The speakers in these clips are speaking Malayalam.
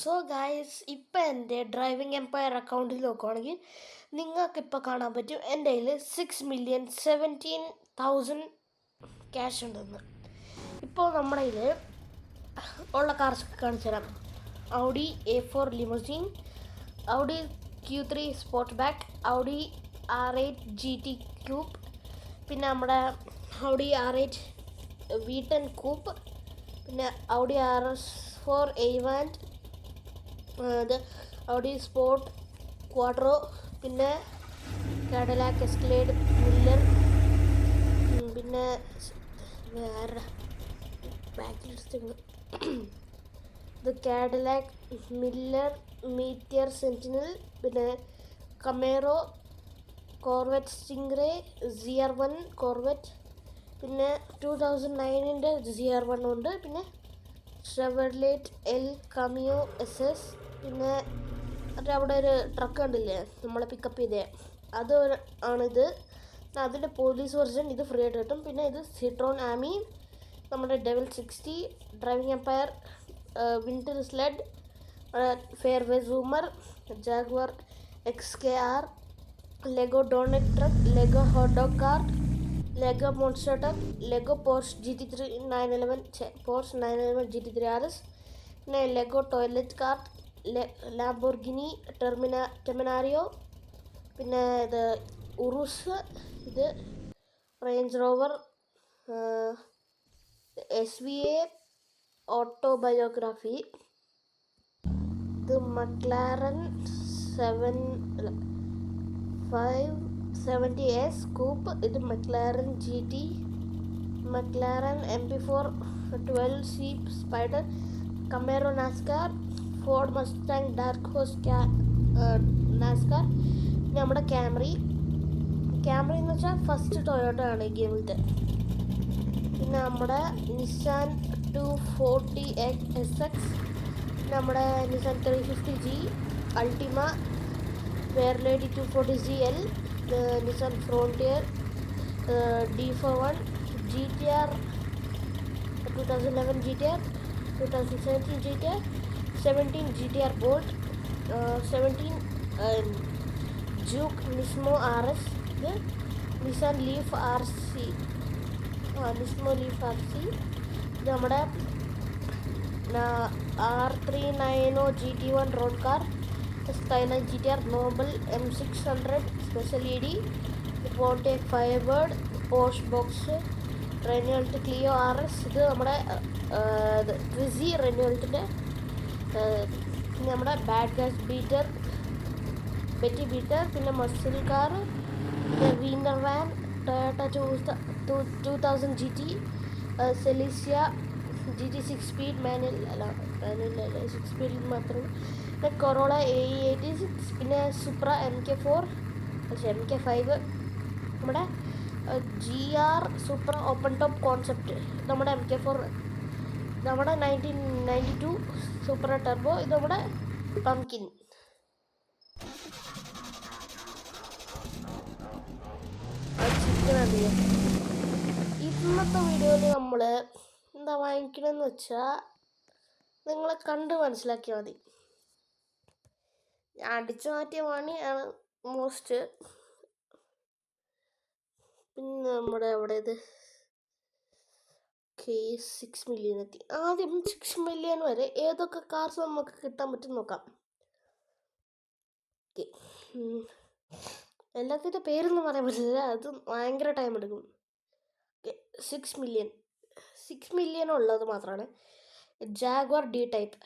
സോ ഗായ്സ്, ഇപ്പം എൻ്റെ ഡ്രൈവിംഗ് എംപയർ അക്കൗണ്ടിൽ നോക്കുവാണെങ്കിൽ നിങ്ങൾക്കിപ്പോൾ കാണാൻ പറ്റും എൻ്റെ കയ്യിൽ 6,17,000 ക്യാഷ് ഉണ്ടെന്ന്. ഇപ്പോൾ നമ്മുടെ കയ്യിൽ ഉള്ള കാർസ് കാണിച്ചു തരാം. Audi A4 limousine, Audi Q3 sport back, Audi R8 GT cube, പിന്നെ നമ്മുടെ ഔഡി R8 V10 കൂപ്പ്, പിന്നെ ഔഡി RS4 എയ്വാൻഡ്, ഇത് ഔഡി സ്പോർട്ട് ക്വാഡ്രോ, പിന്നെ കാഡിലാക് എസ്കലേഡ് മില്ലർ, പിന്നെ വേറെ ബാക്കിൽ ഇത് കാഡിലാക് മില്ലർ മീറ്റിയർ സെൻറ്റിനൽ, പിന്നെ കമേറോ കോർവെറ്റ് സ്റ്റിംഗ്രേ ZR1 കോർവെറ്റ്, പിന്നെ 2009 ZR1 ഉണ്ട്, പിന്നെ ഷെവർലേറ്റ് എൽ കമിയോ SS, പിന്നെ അവിടെ ഒരു ട്രക്ക് കണ്ടില്ലേ നമ്മളെ പിക്കപ്പ് ചെയ്തേ, അത് ആണിത്. അതിൻ്റെ പോലീസ് വെർഷൻ ഇത് ഫ്രീ ആയിട്ട് കിട്ടും. പിന്നെ ഇത് സിട്രോൺ ആമി, നമ്മുടെ Devel 60, Driving Empire winter sled, fairway zoomer, Jaguar XKR, Lego donut truck, Lego hotdog car, Lego monster truck, Lego Porsche GT3 911 Porsche 911 GT3 RS, പിന്നെ Lego toilet kart, Lamborghini Terminario, പിന്നെ ഇത് ഉറുസ്, ഇത് റേഞ്ച് റോവർ SVA ഓട്ടോബയോഗ്രാഫി, ഇത് മക്ലാരൻ 570S കൂപ്പ്, ഇത് McLaren GT, McLaren MP4 12C spider, Camaro NASCAR, Ford Mustang Dark Horse NASCAR, പിന്നെ നമ്മുടെ ക്യാമറി എന്ന് വെച്ചാൽ ഫസ്റ്റ് ടൊയോട്ട ആണ് ഈ ഗെയിമിലത്തെ. പിന്നെ നമ്മുടെ നിസാൻ 240 SX, നമ്മുടെ Nissan 350G Ultima, Fairlady 240GL, Nissan Frontier D41, GTR 2011 GTR, 2017 GTR, 17 GTR Bolt, 17 Juke Nismo RS, ഇത് Nissan Leaf RC, Nismo Leaf RC, ഇത് നമ്മുടെ R390 GT1 road car, Skyline GTR Noble M600 special ED, Pontiac Firebird, posh box, Renault Clio RS, ഇത് നമ്മുടെ ക്രിസി റെനോൾട്ടിൻ്റെ, പിന്നെ നമ്മുടെ bad gas beater petty beater, പിന്നെ മസിൽ കാർ, പിന്നെ wiener van, Toyota 2000 GT, Celica GT 6 speed manual അല്ല 6 സ്പീഡിൽ മാത്രം, പിന്നെ കൊറോള AE86, പിന്നെ സുപ്ര MK4 MK5, നമ്മുടെ GR super open top concept, നമ്മുടെ MK4, നമ്മുടെ 1992 സൂപ്പർ ടർബോ, ഇത് നമ്മുടെ പംകിൻ. ഇന്നത്തെ വീഡിയോയിൽ നമ്മൾ എന്താ വാങ്ങിക്കണമെന്ന് വെച്ചാൽ നിങ്ങളെ കണ്ട് മനസ്സിലാക്കിയാൽ മതി. അടിച്ചു മാറ്റിയ മണിയാണ് മോസ്റ്റ്. പിന്നെ നമ്മുടെ അവിടെ ഇത് 6 മില്യൺ എത്തി. ആദ്യം 6 മില്യൺ വരെ ഏതൊക്കെ കാർസ് നമുക്ക് കിട്ടാൻ പറ്റും നോക്കാം. എല്ലാത്തിൻ്റെ പേരൊന്നും പറയാൻ പറ്റില്ല, അത് ഭയങ്കര ടൈം എടുക്കും. 6 മില്യൺ ഉള്ളത് മാത്രമാണ് ജാഗ്വാർ D ടൈപ്പ്,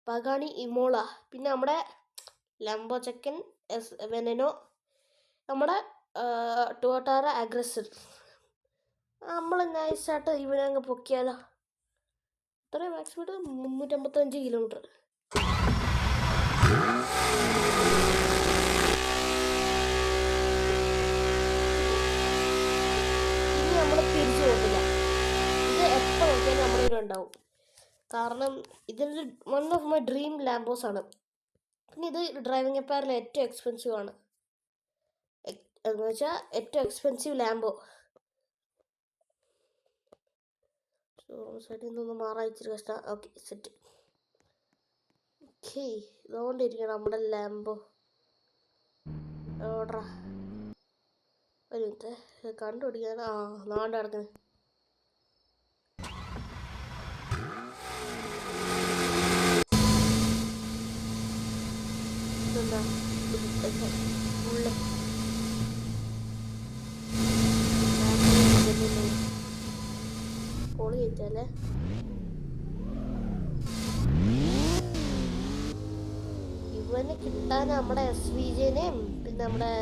പഗാണി ഇമോള, പിന്നെ നമ്മുടെ ലംബോ ചെക്കൻ വെനനോ, നമ്മുടെ ടൊയോട്ട അഗ്രസർ. നമ്മൾ നൈസായിട്ട് ഇവനെ അങ്ങ് പൊക്കിയാലോ. ഇത്രയും മാക്സ് സ്പീഡ് 355 കിലോമീറ്റർ. ഇനി നമ്മൾ തിരിച്ചു പോകില്ല, ഇത് എപ്പോൾ നോക്കിയാലും നമ്മുടെ ഇവിടെ ഉണ്ടാവും. കാരണം ഇതൊരു വൺ ഓഫ് മൈ ഡ്രീം ലാംബോസ് ആണ്. പിന്നെ ഇത് ഡ്രൈവിംഗ് എംപയറിൽ ഏറ്റവും എക്സ്പെൻസീവ് ആണ്, എന്ന് വെച്ചാൽ ഏറ്റവും എക്സ്പെൻസീവ് ലാംബോ. സൈഡിൽ നിന്നൊന്ന് മാറാൻ ഇച്ചിരി കഷ്ടം. Okay, set. ഇതുകൊണ്ടിരിക്കണം നമ്മുടെ ലാംബോ. ഓർഡറാ ഒരു മിനിറ്റ് കണ്ടുപിടിക്കാൻ. നാണ്ട് കിടക്കുന്നത്. ഇതെന്താ ഉള്ളു പൊളി കഴിച്ചാലേ. ഇവന് കിട്ടാൻ നമ്മുടെ SVJനെയും പിന്നെ നമ്മുടെ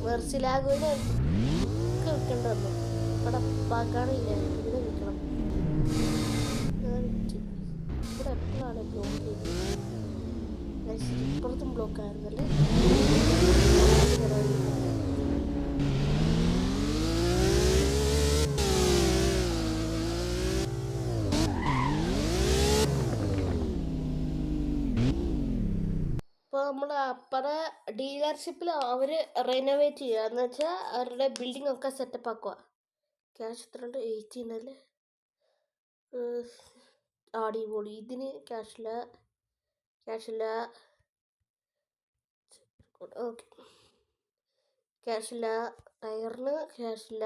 മെർസിലാഗോനെയും ഒക്കെ വിൽക്കേണ്ടി വന്നു. ഇവിടെ പകാണില്ല, ഇവിടെ വിൽക്കണം. ഇവിടെ എപ്പോഴാണ് ബ്ലോക്ക് ചെയ്തത്? ഇപ്പുറത്തും ബ്ലോക്ക് ആയിരുന്നല്ലേ. ഇപ്പോൾ നമ്മൾ അപ്പറെ ഡീലർഷിപ്പിൽ അവർ റിനോവേറ്റ് ചെയ്യുക എന്ന് വെച്ചാൽ അവരുടെ ബിൽഡിംഗ് ഒക്കെ സെറ്റപ്പ് ആക്കുക. ക്യാഷ് എത്ര ഉണ്ട്? 18 അല്ലേ. അടിപൊളി. ഇതിന് ക്യാഷില്ല. ഓക്കെ, ക്യാഷില്ല. ടയറിന് ക്യാഷില്ല.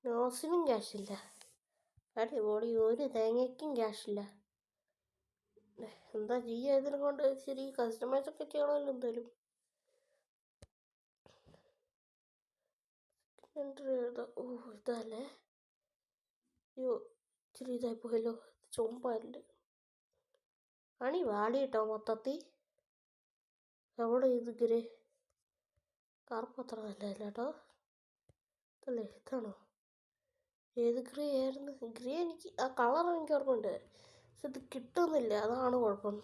നോസിനും ക്യാഷില്ല. അടിപൊളി. ഒരു തേങ്ങയ്ക്കും ക്യാഷില്ല. എന്താ ചെയ്യുക ഇതിനെ കൊണ്ട്? ശരി, കസ്റ്റമൈസ് ഒക്കെ ചെയ്യണമല്ലോ എന്തായാലും. ഇതല്ലേ. അയ്യോ, ഇച്ചിരി ഇതായി പോയല്ലോ. ചുമ്പാണ്ട് പണി വാടി കേട്ടോ മൊത്തത്തിൽ. എവിടെ ഇത് ഗ്രേ കറുപ്പ് അത്ര നല്ലതല്ല കേട്ടോ. ഇതല്ലേ, ഇതാണോ? ഏത് ഗ്രേ ആയിരുന്നു? ഗ്രേ എനിക്ക് ആ കളർ എനിക്ക് ഓർമ്മയുണ്ട്, പക്ഷെ ഇത് കിട്ടുന്നില്ല, അതാണ് കുഴപ്പം.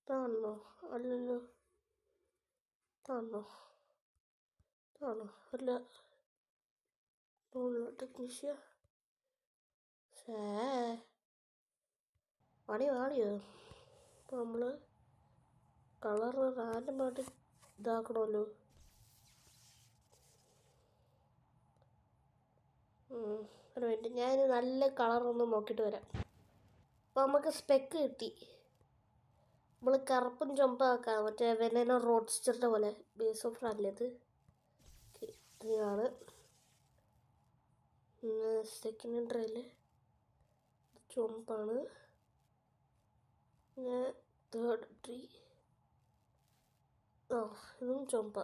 ഇതാണോ? അല്ലല്ലോ, ഇതാണോ? അല്ല, ടെക്നീഷ്യ. പണി വാടിയോ? അപ്പോൾ നമ്മൾ കളർ റാൻഡമായിട്ട് ഇതാക്കണമല്ലോ. ഒരു മിനിറ്റ്, ഞാൻ നല്ല കളറൊന്ന് നോക്കിയിട്ട് വരാം. അപ്പോൾ നമുക്ക് സ്പെക്ക് കിട്ടി. നമ്മൾ കറുപ്പും ചുമപ്പാക്കാം, മറ്റേ വെനനോ റോഡ്സ്റ്ററിൻ്റെ പോലെ. ബേസ് ഓഫ് നല്ലത് ഇതാണ്. സെക്കൻഡ് ട്രയൽ ചുമപ്പാണ്. പിന്നെ തേർഡ് ട്രീ ഇതും ചുമപ്പ.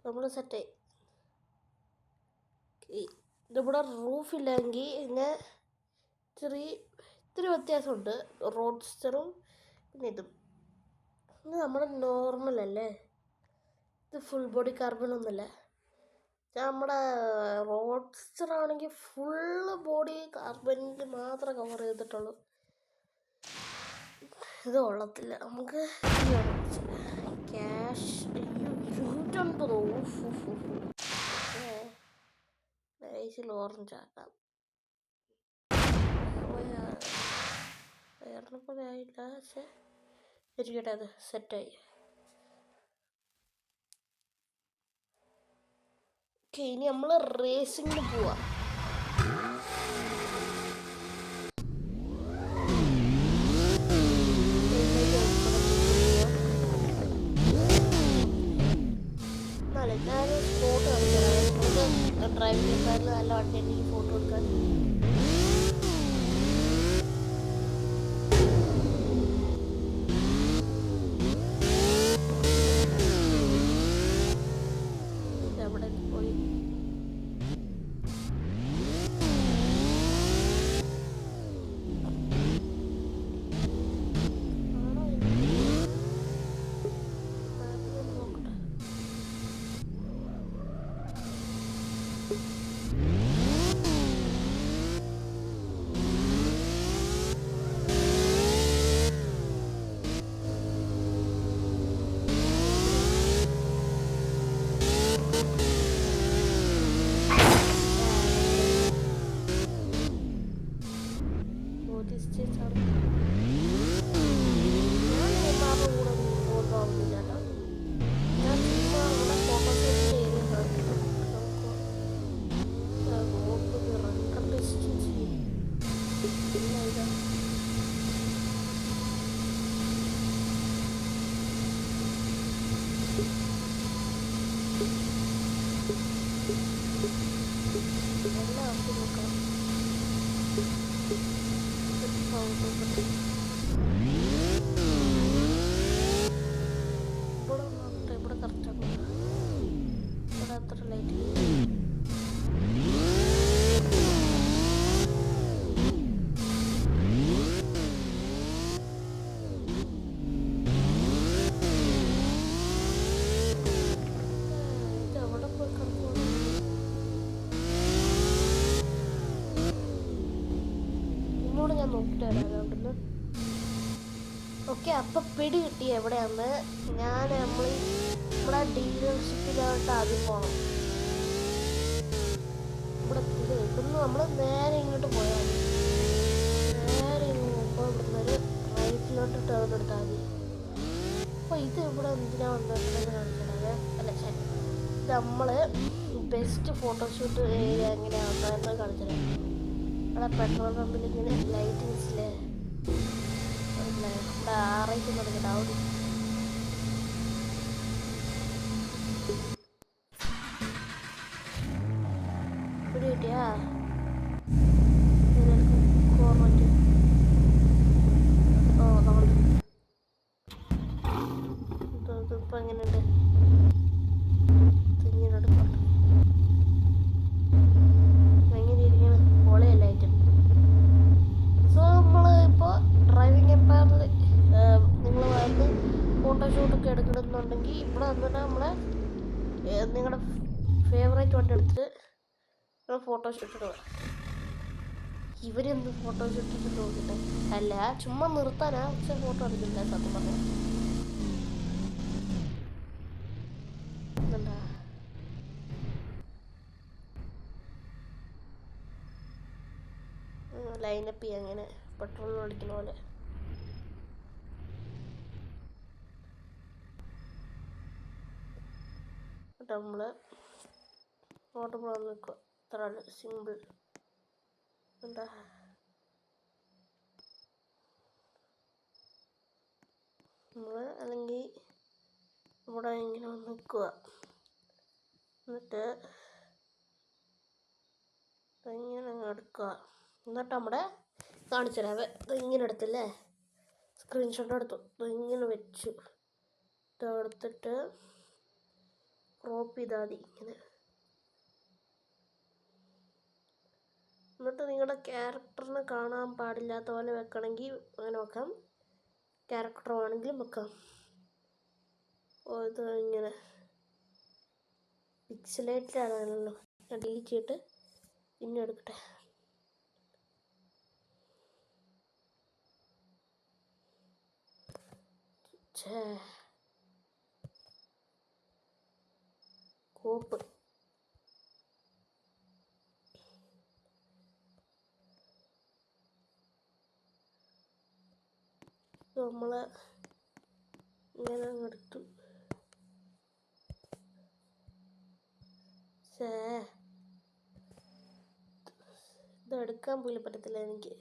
നമ്മൾ സെറ്റായി. ഇതിവിടെ റൂഫില്ലെങ്കിൽ പിന്നെ ഇത്തിരി വ്യത്യാസമുണ്ട് റോഡ്സ്റ്ററും പിന്നെ ഇതും. ഇത് നമ്മുടെ നോർമലല്ലേ, ഇത് ഫുൾ ബോഡി കാർബൺ ഒന്നുമല്ല. നമ്മുടെ റോഡ്സ്റ്റർ ആണെങ്കിൽ ഫുള്ള് ബോഡി കാർബണിൽ മാത്രമേ കവർ ചെയ്തിട്ടുള്ളൂ. ഇത് കൊള്ളത്തില്ല. നമുക്ക് ക്യാഷ് 250. നൈസിൽ ഓറഞ്ച് ആക്കാം. വേറെ പോലെ ആയില്ല, പക്ഷെ ഇരിക്കട്ടെ, അത് സെറ്റായി. ഓക്കെ, ഇനി നമ്മൾ റേസിങ്ങിന് പോവാം. ഞാനൊരു ഫോട്ടോ എടുക്കാം. ഡ്രൈവിംഗ് കാറിൽ നല്ല വണ്ടി എനിക്ക് ഫോട്ടോ എടുക്കാൻ. എവിടെ പോയി? ഇവിടെ കറക്റ്റാണ്. ഇവിടെ അത്ര ലൈറ്റ് ഞാൻ നോക്കിട്ട് വരാം അവിടുന്ന്. ഓക്കെ, അപ്പം പിടി കിട്ടി എവിടെയാന്ന്. നമ്മുടെ ഡീലർഷിപ്പിലോട്ട് ആദ്യം പോകണം. ഇവിടുന്ന് നമ്മൾ നേരെ ഇങ്ങോട്ട് പോയാൽ മതി. നേരെ പോകുമ്പോൾ ഇവിടുന്ന് ഒരു റൈറ്റിലോട്ട് ടേൺ എടുത്താൽ മതി. അപ്പോൾ ഇത് ഇവിടെ എന്തിനാ വന്നിട്ടുണ്ടെന്ന് കാണിക്കണത്. അല്ല ശരി, ഇത് നമ്മൾ ബെസ്റ്റ് ഫോട്ടോഷൂട്ട് ഏരിയ എങ്ങനെയാണെന്ന് കാണിച്ചത്. അവിടെ പെട്രോൾ പമ്പിൽ ഇങ്ങനെ ലൈറ്റിങ്സിലെ ഇവിടെ ആറേക്ക് നടക്കണ്ടാവും. ഇവിടെ കിട്ടിയാ ഗവൺമെന്റ് ഇതിപ്പോൾ എങ്ങനെയുണ്ട്? തിങ്ങിനെടുക്കട്ടെ എങ്ങനെ ഇരിക്കണം പൊളിയല്ലായിട്ട്. സോ നമ്മൾ ഇപ്പോൾ ഡ്രൈവിംഗ് എംപയറിൽ നിങ്ങൾ വന്ന് ഫോട്ടോഷൂട്ടൊക്കെ എടുക്കണമെന്നുണ്ടെങ്കിൽ ഇവിടെ വന്നിട്ട് നമ്മളെ നിങ്ങളുടെ ഫേവറേറ്റ് വണ്ടി എടുത്തിട്ട് നിങ്ങൾ ഫോട്ടോഷൂട്ട് ഇടുക. ഇവരെന്ത് ഫോട്ടോഷൂട്ട് ഇട്ട് നോക്കിട്ടെ അല്ല ചുമ്മാ നിർത്താനാ. പക്ഷെ ഫോട്ടോ എടുക്കില്ല സത്യം പറഞ്ഞാൽ. എന്താ ലൈനപ്പ് ചെയ്യാം അങ്ങനെ പെട്രോൾ അടിക്കുന്ന പോലെ. നമ്മൾ ഓട്ടോപ്പോൾ നിൽക്കുക. ഇത്ര സിമ്പിൾ. എന്താ നമ്മൾ അല്ലെങ്കിൽ ഇവിടെ ഇങ്ങനെ നിൽക്കുക. എന്നിട്ട് ഇങ്ങനെ അങ്ങ് എടുക്കുക. എന്നിട്ട് നമ്മുടെ കാണിച്ചു തരാം. ഇത് ഇങ്ങനെ എടുത്തില്ലേ, സ്ക്രീൻഷോട്ട് എടുത്തു. ഇത് ഇങ്ങനെ വെച്ചു. ഇത് എടുത്തിട്ട് ക്രോപ്പ് ചെയ്താൽ മതി ഇങ്ങനെ. എന്നിട്ട് നിങ്ങളുടെ ക്യാരക്ടറിന് കാണാൻ പാടില്ലാത്ത പോലെ വെക്കണമെങ്കിൽ അങ്ങനെ വെക്കാം. ക്യാരക്ടർ ആണെങ്കിലും വെക്കാം. ഇത് ഇങ്ങനെ പിക്സലേറ്റഡാണല്ലോ. ഞാൻ ഡിലീറ്റ് ചെയ്തിട്ട് പിന്നെ എടുക്കട്ടെ. കോപ്പ് നമ്മൾ ഇങ്ങനെ എടുത്തു. ഇതെടുക്കാൻ പോലും പറ്റത്തില്ല എനിക്ക്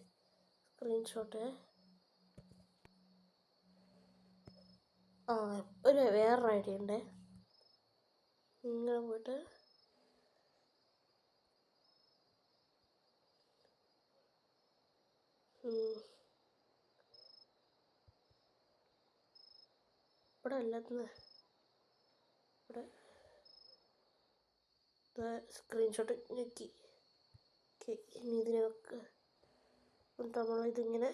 സ്ക്രീൻഷോട്ട്. വേറൊരു ഐഡിയ ഉണ്ട്. ഇങ്ങനെ പോയിട്ട് ഇവിടെ അല്ലാത്ത ഇവിടെ സ്ക്രീൻഷോട്ട് ഞെക്കി. ഇനി ഇതിനെ വെക്കുക. എന്നിട്ട് നമ്മളിതിങ്ങനെ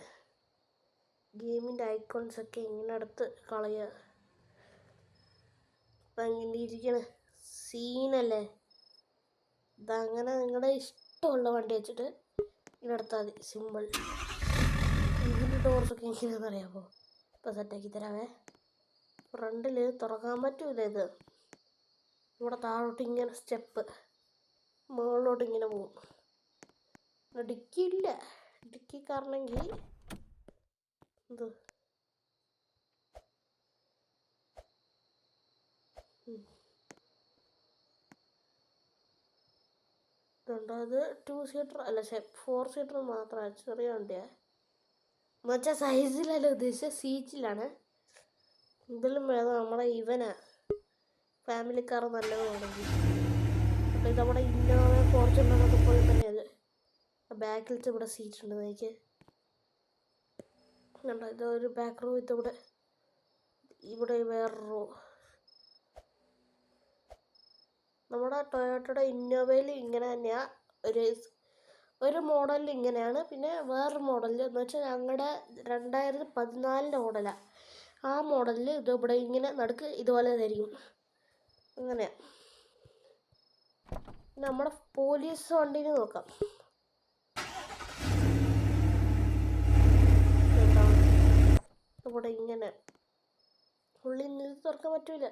ഗെയിമിൻ്റെ ഐക്കോൺസൊക്കെ ഇങ്ങനെ എടുത്ത് കളയുക. അപ്പം അങ്ങനെ ഇരിക്കണ സീനല്ലേ. ഇതങ്ങനെ നിങ്ങളുടെ ഇഷ്ടമുള്ള വണ്ടി വെച്ചിട്ട് ഇങ്ങനെ എടുത്താൽ മതി. സിമ്പിൾ. ഇതിൻ്റെ ഡോർസൊക്കെ എങ്ങനെയാണെന്ന് അറിയാമോ? ഇപ്പം സെറ്റാക്കി തരാവേ. ഫ്രണ്ടിൽ തുറക്കാൻ പറ്റൂല. ഇത് ഇവിടെ താഴോട്ട് ഇങ്ങനെ സ്റ്റെപ്പ് മുകളിലോട്ട് ഇങ്ങനെ പോകും. ഡിക്കി ഇല്ല. ഡിക്കി കാരണമെങ്കിൽ ഇത് ഇതുണ്ട്. അത് 2 സീറ്റർ അല്ല 4 സീറ്റർ മാത്രമാണ്. ചെറിയ വണ്ടിയാണ് എന്നുവെച്ചാൽ സൈസിലല്ല ഉദ്ദേശിച്ച സീറ്റിലാണ്. ഇതിലും വേണം നമ്മുടെ ഇവനാ ഫാമിലി കാർ നല്ലത് വേണമെങ്കിൽ. അപ്പോൾ ഇത് നമ്മുടെ ഇന്നോവ ഫോർച്യൂണറൊക്കെ പോലെ തന്നെ അത് ബാക്കിലത്തെ ഇവിടെ സീറ്റ് ഉണ്ട്. എനിക്ക് കണ്ടോ, ഇതൊരു ബാക്ക് റോ, ഇതിവിടെ ഇവിടെ വേറെ റോ. നമ്മുടെ ടൊയോട്ടയുടെ ഇന്നോവയിൽ ഇങ്ങനെ തന്നെയാണ്. ഒരു മോഡലിൽ ഇങ്ങനെയാണ്, പിന്നെ വേറൊരു മോഡലിൽ എന്ന് വെച്ചാൽ ഞങ്ങളുടെ 2014 മോഡലാണ്. ആ മോഡലിൽ ഇത് ഇവിടെ ഇങ്ങനെ നടുക്ക് ഇതുപോലെ ആയിരിക്കും. അങ്ങനെയാണ്. നമ്മുടെ പോലീസ് വണ്ടിന് നോക്കാം. ഇവിടെ ഇങ്ങനെ ഉള്ളിൽ നിന്ന് തുറക്കാൻ പറ്റൂല.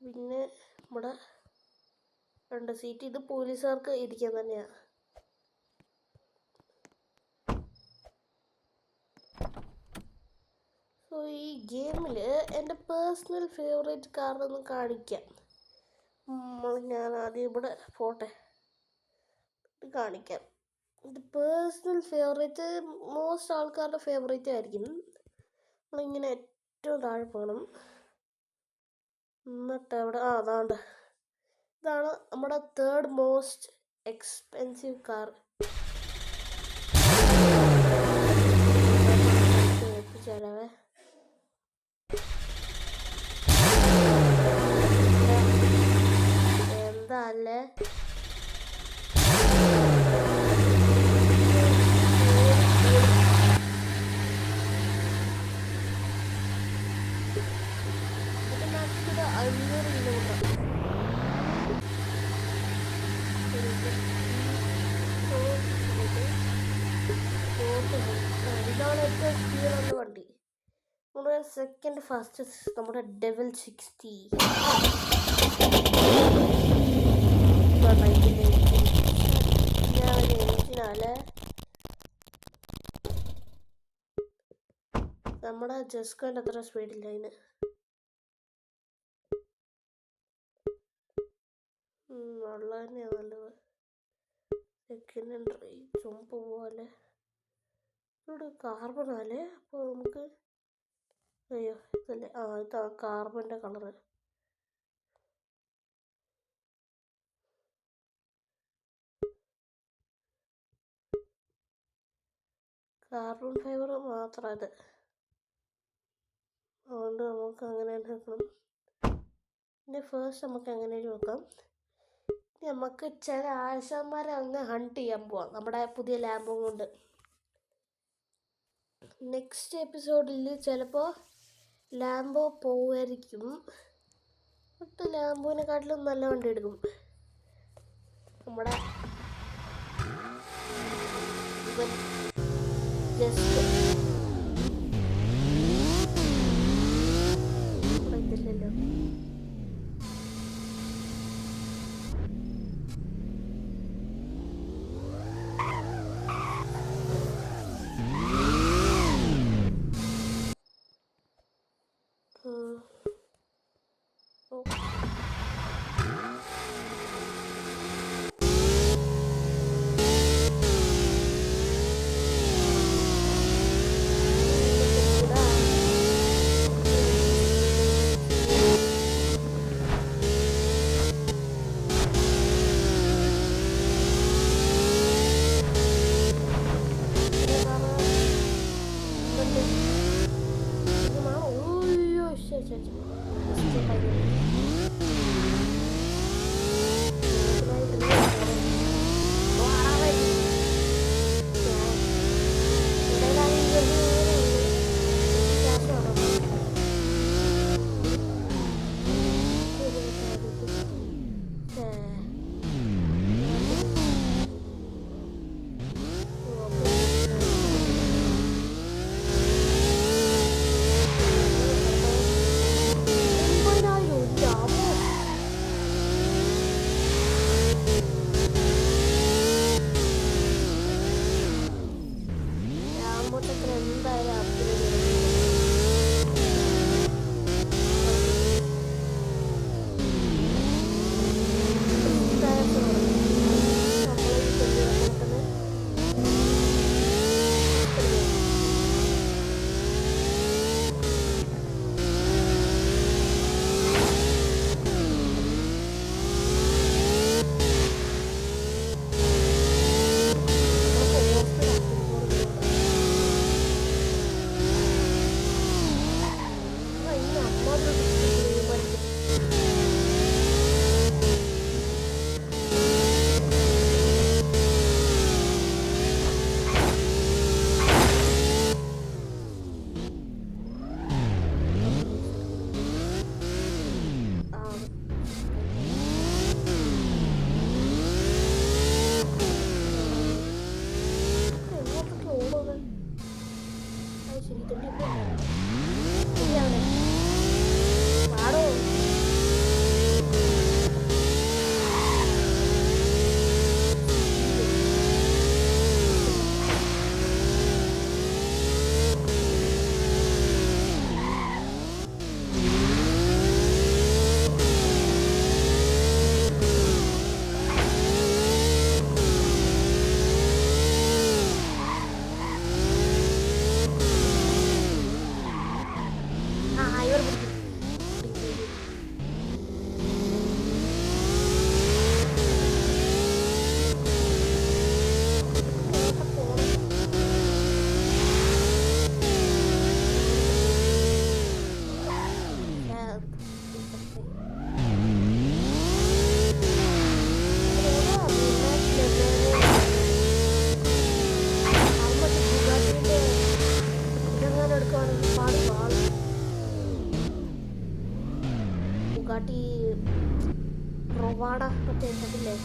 പിന്നെ ഇവിടെ 2 സീറ്റ്, ഇത് പോലീസുകാർക്ക് ഇരിക്കാൻ തന്നെയാണ്. സോ ഈ ഗെയിമിൽ എൻ്റെ പേഴ്സണൽ ഫേവറേറ്റ് കാറൊന്ന് കാണിക്കാം. ഞാൻ ആദ്യം ഇവിടെ പോട്ടെ, കാണിക്കാം. ഇത് പേഴ്സണൽ ഫേവറേറ്റ് മോസ്റ്റ് ആൾക്കാരുടെ ഫേവറേറ്റ് ആയിരിക്കും. നമ്മളിങ്ങനെ ഏറ്റവും താഴെ പോകണം. എന്നിട്ട് അവിടെ അതാണ്ട് ഇതാണ് നമ്മുടെ 3rd മോസ്റ്റ് എക്സ്പെൻസീവ് കാർ. എത്തിച്ചാലേ എന്താ അല്ലേ ഇതാണ് ഏറ്റവും സ്പീഡുള്ള വണ്ടി. നമ്മുടെ സെക്കൻഡ് ഫാസ്റ്റസ്റ്റ് നമ്മുടെ ഡെവിൽ 60. നമ്മുടെ ജസ്കോൻ്റെ അത്ര സ്പീഡില്ല അതിന്. വെള്ളം തന്നെയാണ് നല്ലത്. സെക്കൻഡ് ചുമപ്പ് പോലെ ഇവിടെ കാർബണല്ലേ. അപ്പോൾ നമുക്ക് അയ്യോ ഇതല്ലേ, ഇതാ കാർബണിൻ്റെ കളറ്. കാർബൺ ഫൈബർ മാത്രം അത്. അതുകൊണ്ട് നമുക്ക് അങ്ങനെ നോക്കണം. പിന്നെ ഫസ്റ്റ് നമുക്ക് അങ്ങനെ നോക്കാം. നമുക്ക് ചില ആശാന്മാരെ അങ്ങ് ഹണ്ട് ചെയ്യാൻ പോവാം നമ്മുടെ പുതിയ ലാമ്പോ കൊണ്ട്. നെക്സ്റ്റ് എപ്പിസോഡിൽ ചിലപ്പോൾ ലാമ്പോ പോവായിരിക്കും. ബട്ട് ലാമ്പോനെക്കാട്ടിലും നല്ല വണ്ടി എടുക്കും. നമ്മുടെ ജസ്റ്റ് ഇതില്ലല്ലോ. ബുഗാട്ടി റൊവാഡ മറ്റേ ഉണ്ടല്ലേ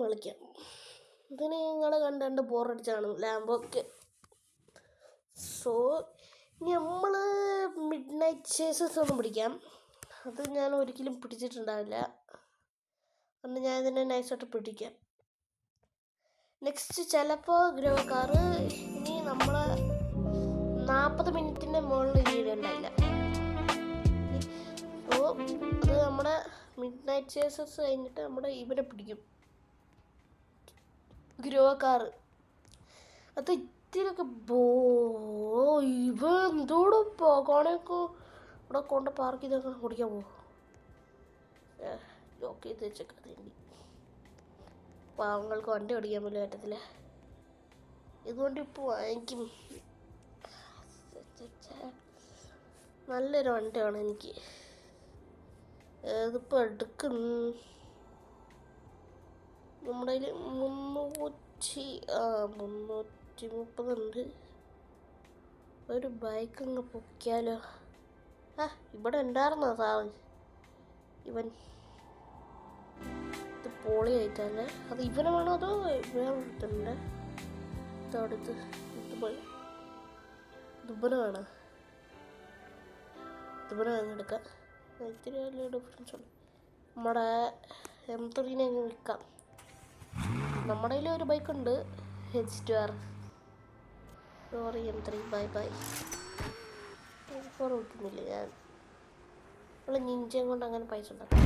കളിക്കാം. ഇതിന് നിങ്ങൾ കണ്ട് ബോറടിച്ചാണ് ലാംബോക്ക്. സോ നമ്മൾ മിഡ് നൈറ്റ് ചേസസ് ഒന്നും പിടിക്കാം. അത് ഞാൻ ഒരിക്കലും പിടിച്ചിട്ടുണ്ടാവില്ല. അതുകൊണ്ട് ഞാൻ ഇതിനെ നൈസായിട്ട് പിടിക്കാം. നെക്സ്റ്റ് ചിലപ്പോൾ ഗ്രോ കാറ് ഇനി നമ്മൾ 40 മിനിറ്റിൻ്റെ മുകളിൽ ഇനി ഇടണ്ടാവില്ല. സോ അത് നമ്മുടെ മിഡ് നൈറ്റ് ചേസസ് കഴിഞ്ഞിട്ട് നമ്മുടെ ഇവരെ പിടിക്കും, ഗ്രോ കാറ്. അത് ഇത്തിരിയൊക്കെ ഇവ എന്തോടെ പോകണേക്കോ ഇവിടെ കൊണ്ട് പാർക്ക് ചെയ്തൊക്കെ ഓടിക്കാൻ പോകും. ലോക്ക് ചെയ്ത് വെച്ചേക്കത് വേണ്ടി പാവങ്ങൾക്ക് വണ്ടി ഓടിക്കാൻ പോലും പറ്റത്തില്ല. ഇതുകൊണ്ട് ഇപ്പോൾ വാങ്ങിക്കും. നല്ലൊരു വണ്ടിയാണ് എനിക്ക്. ഇതിപ്പോൾ എടുക്കും. നമ്മുടെ കയ്യിൽ 330 ഉണ്ട്. ഒരു ബൈക്ക് അങ്ങ് പൊക്കിയാലോ? ഇവിടെ ഉണ്ടായിരുന്നോ സാറ്? ഇവൻ ഇത് പോളി ആയിട്ടല്ലേ? അത് ഇവനെ വേണോ അതോ വേറെ എടുത്തിട്ടുണ്ട്? ഇതടുത്ത് ദുബന വേണം. ദുബന വാങ്ങിയെടുക്കാം. ഇത്തിരി വലിയ ഡിഫറൻസ് ഉണ്ട്. നമ്മുടെ M3 അങ്ങ് വിൽക്കാം. നമ്മുടെ കയ്യിൽ ഒരു ബൈക്കുണ്ട്, H2R. Sorry M3, bye bye. വിൽക്കുന്നില്ല ഞാൻ. നമ്മൾ നിഞ്ചയും കൊണ്ട് അങ്ങനെ പൈസ ഉണ്ടാക്കാം.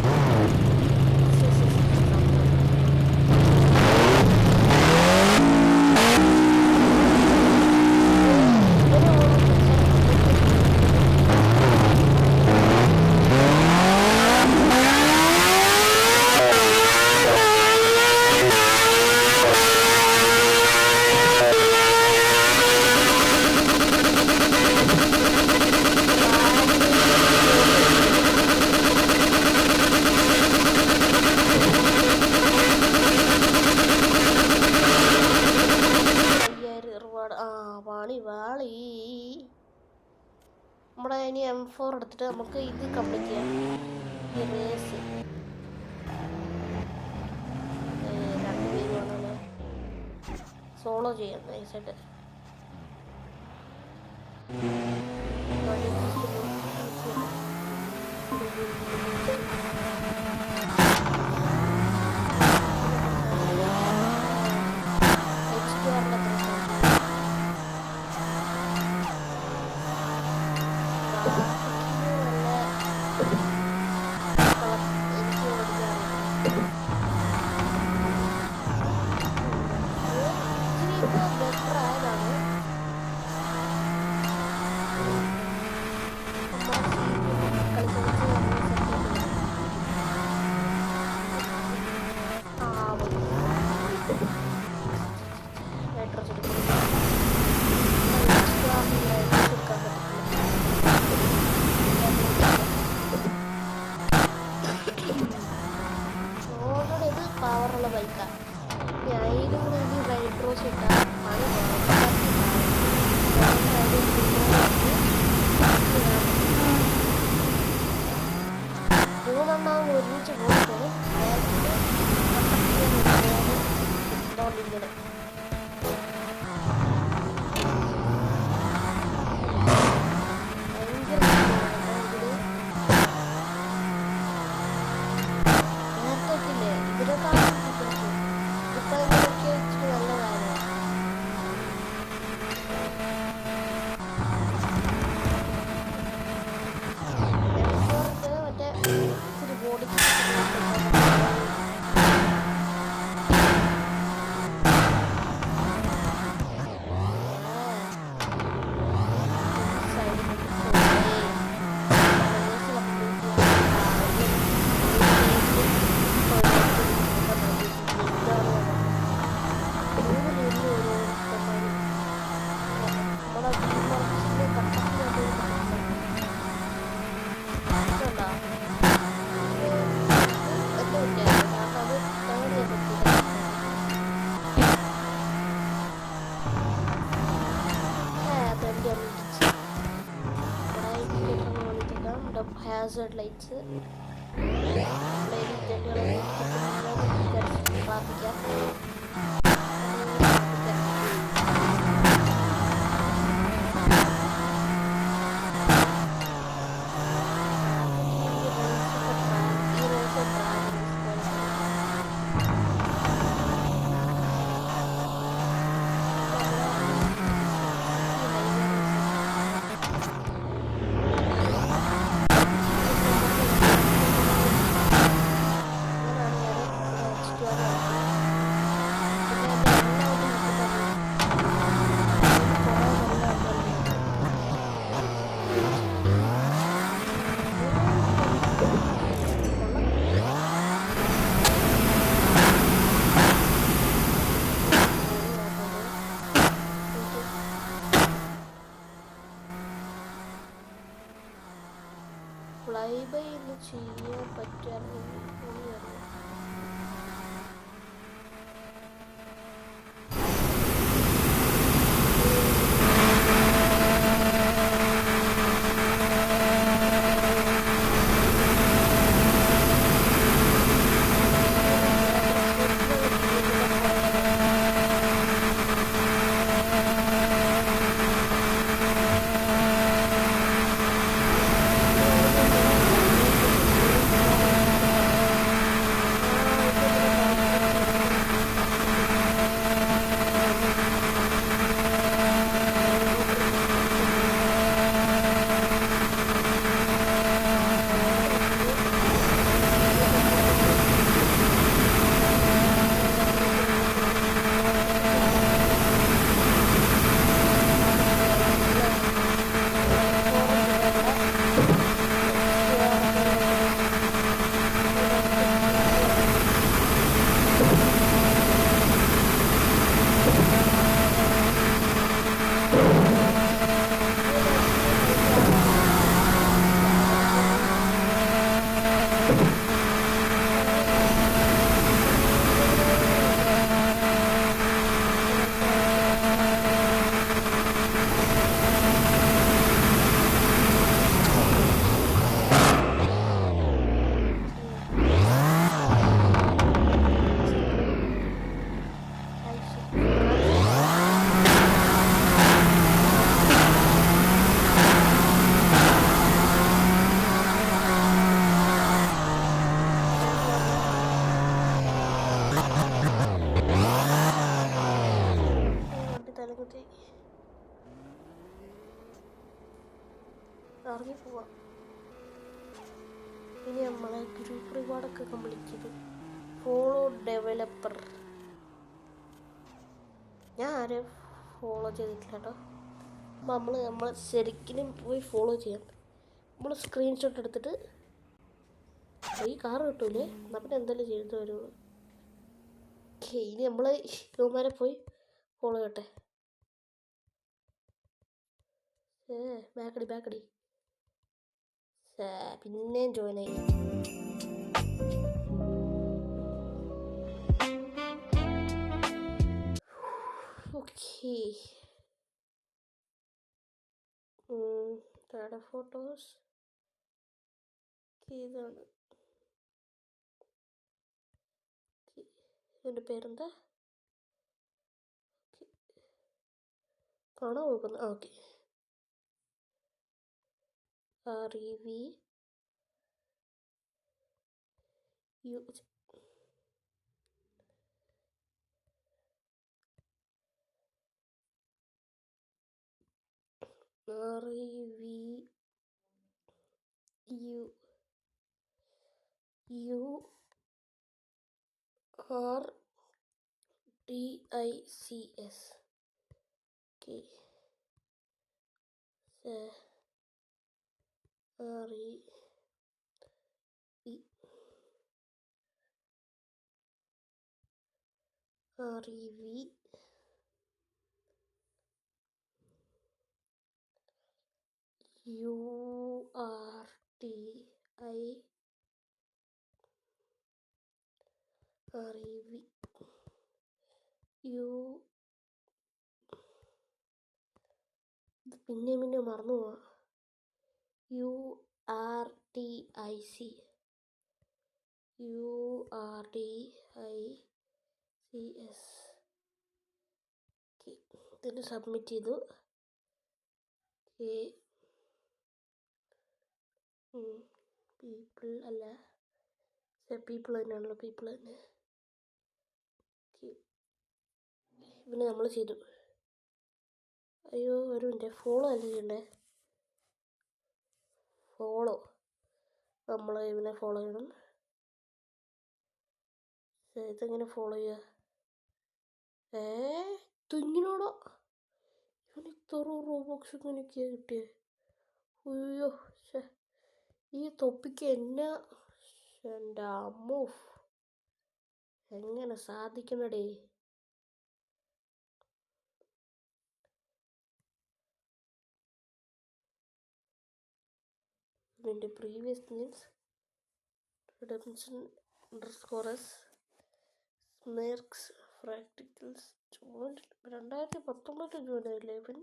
നമ്മുടെ ഇനി M4 എടുത്തിട്ട് നമുക്ക് ഇത് കംപ്ലീറ്റ് ചെയ്യാം. ഈ റേസ് 2 പേര് വേണമല്ലോ. സോളോ ചെയ്യാം നൈസായിട്ട്. മൂന്നെണ്ണം ഒരുമിച്ച് പോയിട്ടാണ് ഇങ്ങനെ hazard lights ഫ്ലൈബൈ ഒന്ന് ചെയ്യാൻ പറ്റുകയാണെങ്കിൽ ഇറങ്ങി പോവാം. ഇനി നമ്മളെ ഗ്രൂപ്പ് റിവാർഡൊക്കെ കംപ്ലീറ്റ് ചെയ്തു. ഫോളോ ഡെവലപ്പർ ഞാൻ ആരെയും ഫോളോ ചെയ്തിട്ടില്ല കേട്ടോ. നമ്മൾ ശരിക്കും പോയി ഫോളോ ചെയ്യാം. നമ്മൾ സ്ക്രീൻഷോട്ട് എടുത്തിട്ട് ഈ കാർ കിട്ടൂലേ എന്നാൽ പിന്നെ എന്തായാലും ചെയ്ത് വരുള്ളൂ. ഓക്കെ, ഇനി നമ്മൾ ഇവന്മാരെ പോയി ഫോളോ ചെയ്യട്ടെ. ബാക്കടി പിന്നെയും ജോയിൻ ആയി. ഓക്കെ, താഴെ ഫോട്ടോസ് ഇതാണ്. ഇവൻ്റെ പേരെന്താ? കാണാൻ നോക്കുന്നു. Okay, REV U REVURTICS. Okay. REV പിന്നെ മറന്നു പോവാ. URTICS. ഇതിന് സബ്മിറ്റ് ചെയ്തു. പീപ്പിൾ അല്ല, പീപ്പിൾ തന്നെയാണല്ലോ, പീപ്പിൾ തന്നെ. ഇവന് നമ്മൾ ചെയ്തു. അയ്യോ, ഒരു മിനിറ്റ്, ഫോളോ അല്ല ചെയ്യണ്ടേ? ഫോളോ, നമ്മൾ ഇവനെ ഫോളോ ചെയ്യണം. ഇതെങ്ങനെ ഫോളോ ചെയ്യുക? ഇങ്ങനെയാണോ? ഇവന് ഇത്ര റോബോക്സ് ഇങ്ങനെയൊക്കെയാണ് കിട്ടിയത്? അയ്യോ, ഈ തൊപ്പിക്ക് എന്നാ, എൻ്റെ അമ്മോ, എങ്ങനെ സാധിക്കണടേ? ഇതിൻ്റെ പ്രീവിയസ് മീൻസ് റിഡംഷൻ _s സ്മേർക്സ് പ്രാക്ടിക്കൽസ് 2019 ജൂൺ 11.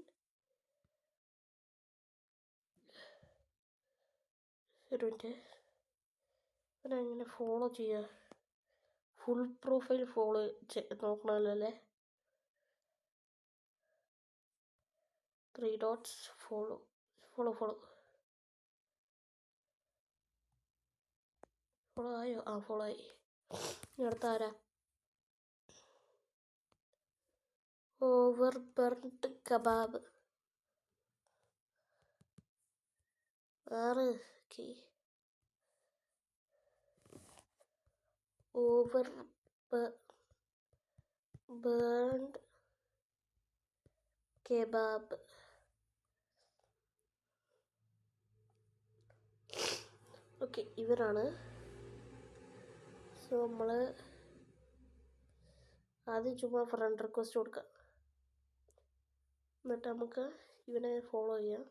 ഒരു മിനിറ്റ്, എങ്ങനെ ഫോളോ ചെയ്യുക? ഫുൾ പ്രൊഫൈൽ ഫോളോ നോക്കണമല്ലോ അല്ലേ? 3 dots ഫോളോ. ആയോ? ഫോളോ ആയി. അടുത്ത ആരാ? Over burned kebab 6. Over burned kebab. Okay, ഇവരാണ്. സോ നമ്മൾ ആദ്യം ചുമ്മാ ഫ്രണ്ട് റിക്വസ്റ്റ് കൊടുക്കാം, എന്നിട്ട് നമുക്ക് ഇവനെ ഫോളോ ചെയ്യാം.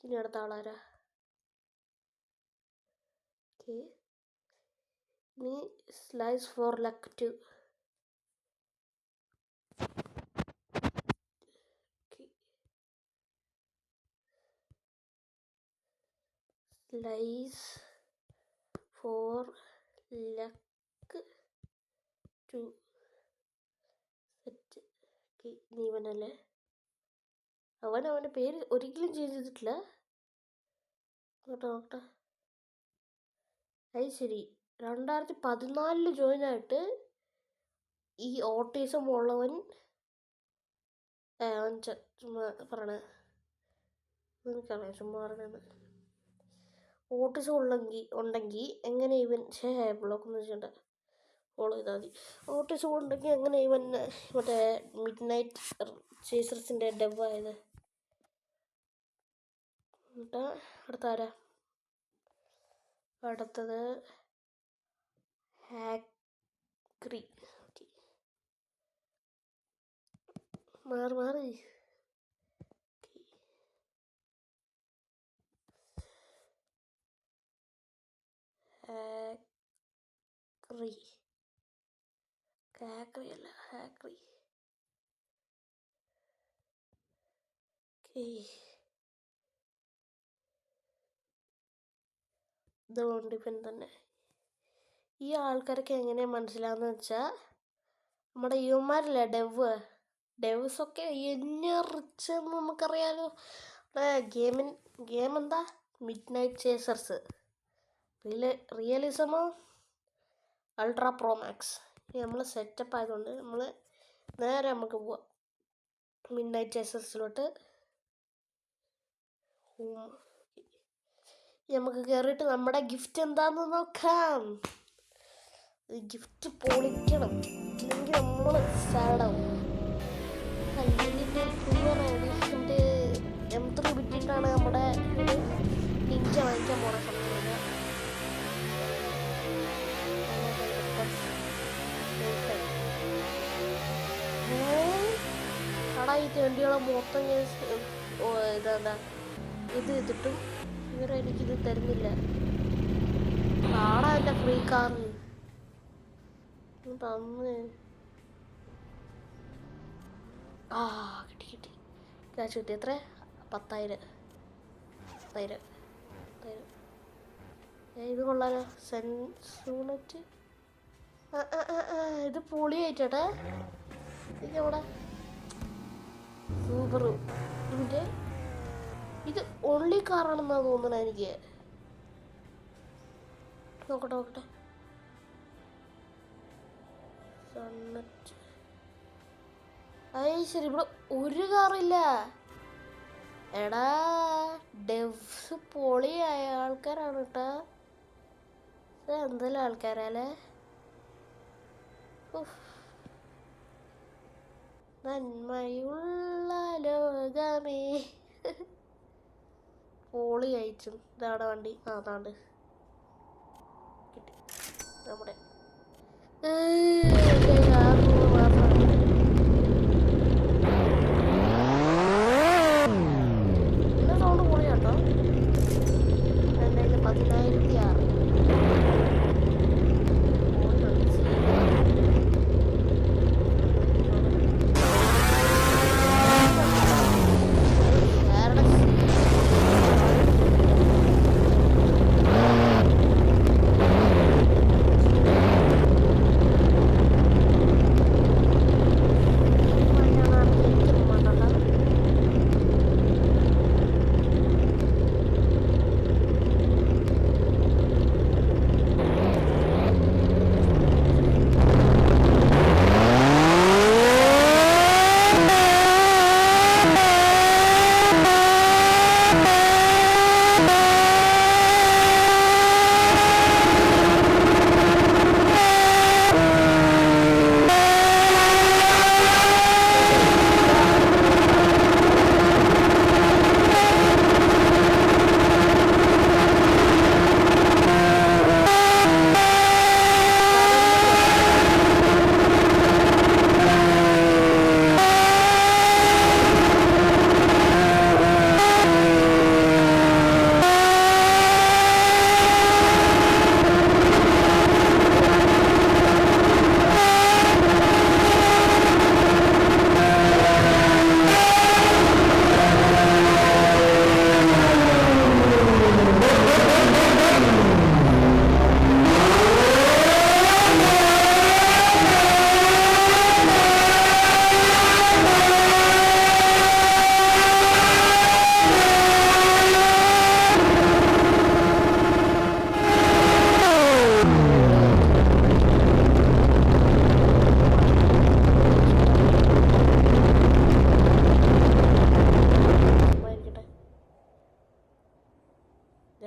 ഇനി അടുത്ത ആളാരാ? ഇനി slice for luck 2. Slice for luck 2 set. നീ ഇവനല്ലേ? അവൻ്റെ പേര് ഒരിക്കലും ചേഞ്ച് ചെയ്തിട്ടില്ല. നോക്കട്ടെ. അത് ശരി, 2014 ജോയിൻ ആയിട്ട് ഈ ഓട്ടിസം ഉള്ളവൻ ചുമ്മാ പറയണേ, എനിക്കറിയാം, ചുമ്മാ പറയണേന്ന്. ഓട്ടിസം ഉണ്ടെങ്കിൽ എങ്ങനെ ഇവൻ ബ്ലോക്ക് എന്ന് വെച്ചിട്ടുണ്ട്, ഫോളോ ചെയ്താൽ മതി. ഓട്ടിസം ഉണ്ടെങ്കിൽ എങ്ങനെ ഇവൻ മറ്റേ മിഡ് നൈറ്റ് ചേസേഴ്സിൻ്റെ ഡെവ് ആയത്? എന്നിട്ട് അടുത്താരാ? അടുത്തത് ഹാക്രി. മാറി ഹാക്രി അല്ല, ഹാക്രി. ഇതുകൊണ്ട് ഇവൻ തന്നെ ഈ ആൾക്കാരൊക്കെ എങ്ങനെയാണ് മനസ്സിലാവുന്നത് വെച്ചാൽ നമ്മുടെ യുവമാരില്ലേ ഡെവ്സൊക്കെ എന്നെ റിച്ചെന്ന് നമുക്കറിയാലോ. ഗെയിം എന്താ മിഡ് നൈറ്റ് ചേസേഴ്സ്, റിയലിസമോ അൾട്രാ പ്രോ മാക്സ്. നമ്മൾ സെറ്റപ്പ് ആയതുകൊണ്ട് നേരെ നമുക്ക് പോവാം മിഡ് നൈറ്റ് ചേസേഴ്സിലോട്ട്. നമുക്ക് കയറിയിട്ട് നമ്മുടെ ഗിഫ്റ്റ് എന്താണെന്ന് നോക്കാം. ഗിഫ്റ്റ് പൊളിക്കണം, ഇല്ലെങ്കിൽ നമ്മൾ സാഡാവും. ഇതിൻ്റെ M3 വിട്ടിട്ടാണ് നമ്മുടെ ഒരു നിഞ്ച വാങ്ങിക്കാൻ പോണ സമയം. കടാ ഈ തേണ്ടികളെ മൊത്തം ഇതാ ഇത് ചെയ്തിട്ടും ഇവരെനിക്കിത് തരുന്നില്ല. കാടാ എൻ്റെ ഫ്രീ കാറ് തന്ന്. കിട്ടി ക്യാഷ് കിട്ടി. എത്ര? 10,000. ഇത് കൊള്ളാലോ. സെൻസൂണറ്റ് ഇത് പൊളിയായിട്ടേ. ഇതെവിടെ? സൂപ്പറ്. ഇതിൻ്റെ ഇത് ഓൺലി കാറാണെന്നാണ് തോന്നുന്നത് എനിക്ക്. നോക്കട്ടെ. സണ്ണറ്റ്. ശരി, ഇവിടെ ഒരു കാറില്ല. എടാ ഡെവ്സ് പൊളിയായ ആൾക്കാരാണ് കേട്ടാ. എന്തെല്ലാം ആൾക്കാരല്ലേ. നന്മയുള്ള ലോകമേ. പൊളിയായിട്ടും. ഇതാണ് വണ്ടി. അതാണ്ട് കിട്ടി നമ്മുടെ. സൗണ്ട് പൊളിയാട്ടോ. 16,006.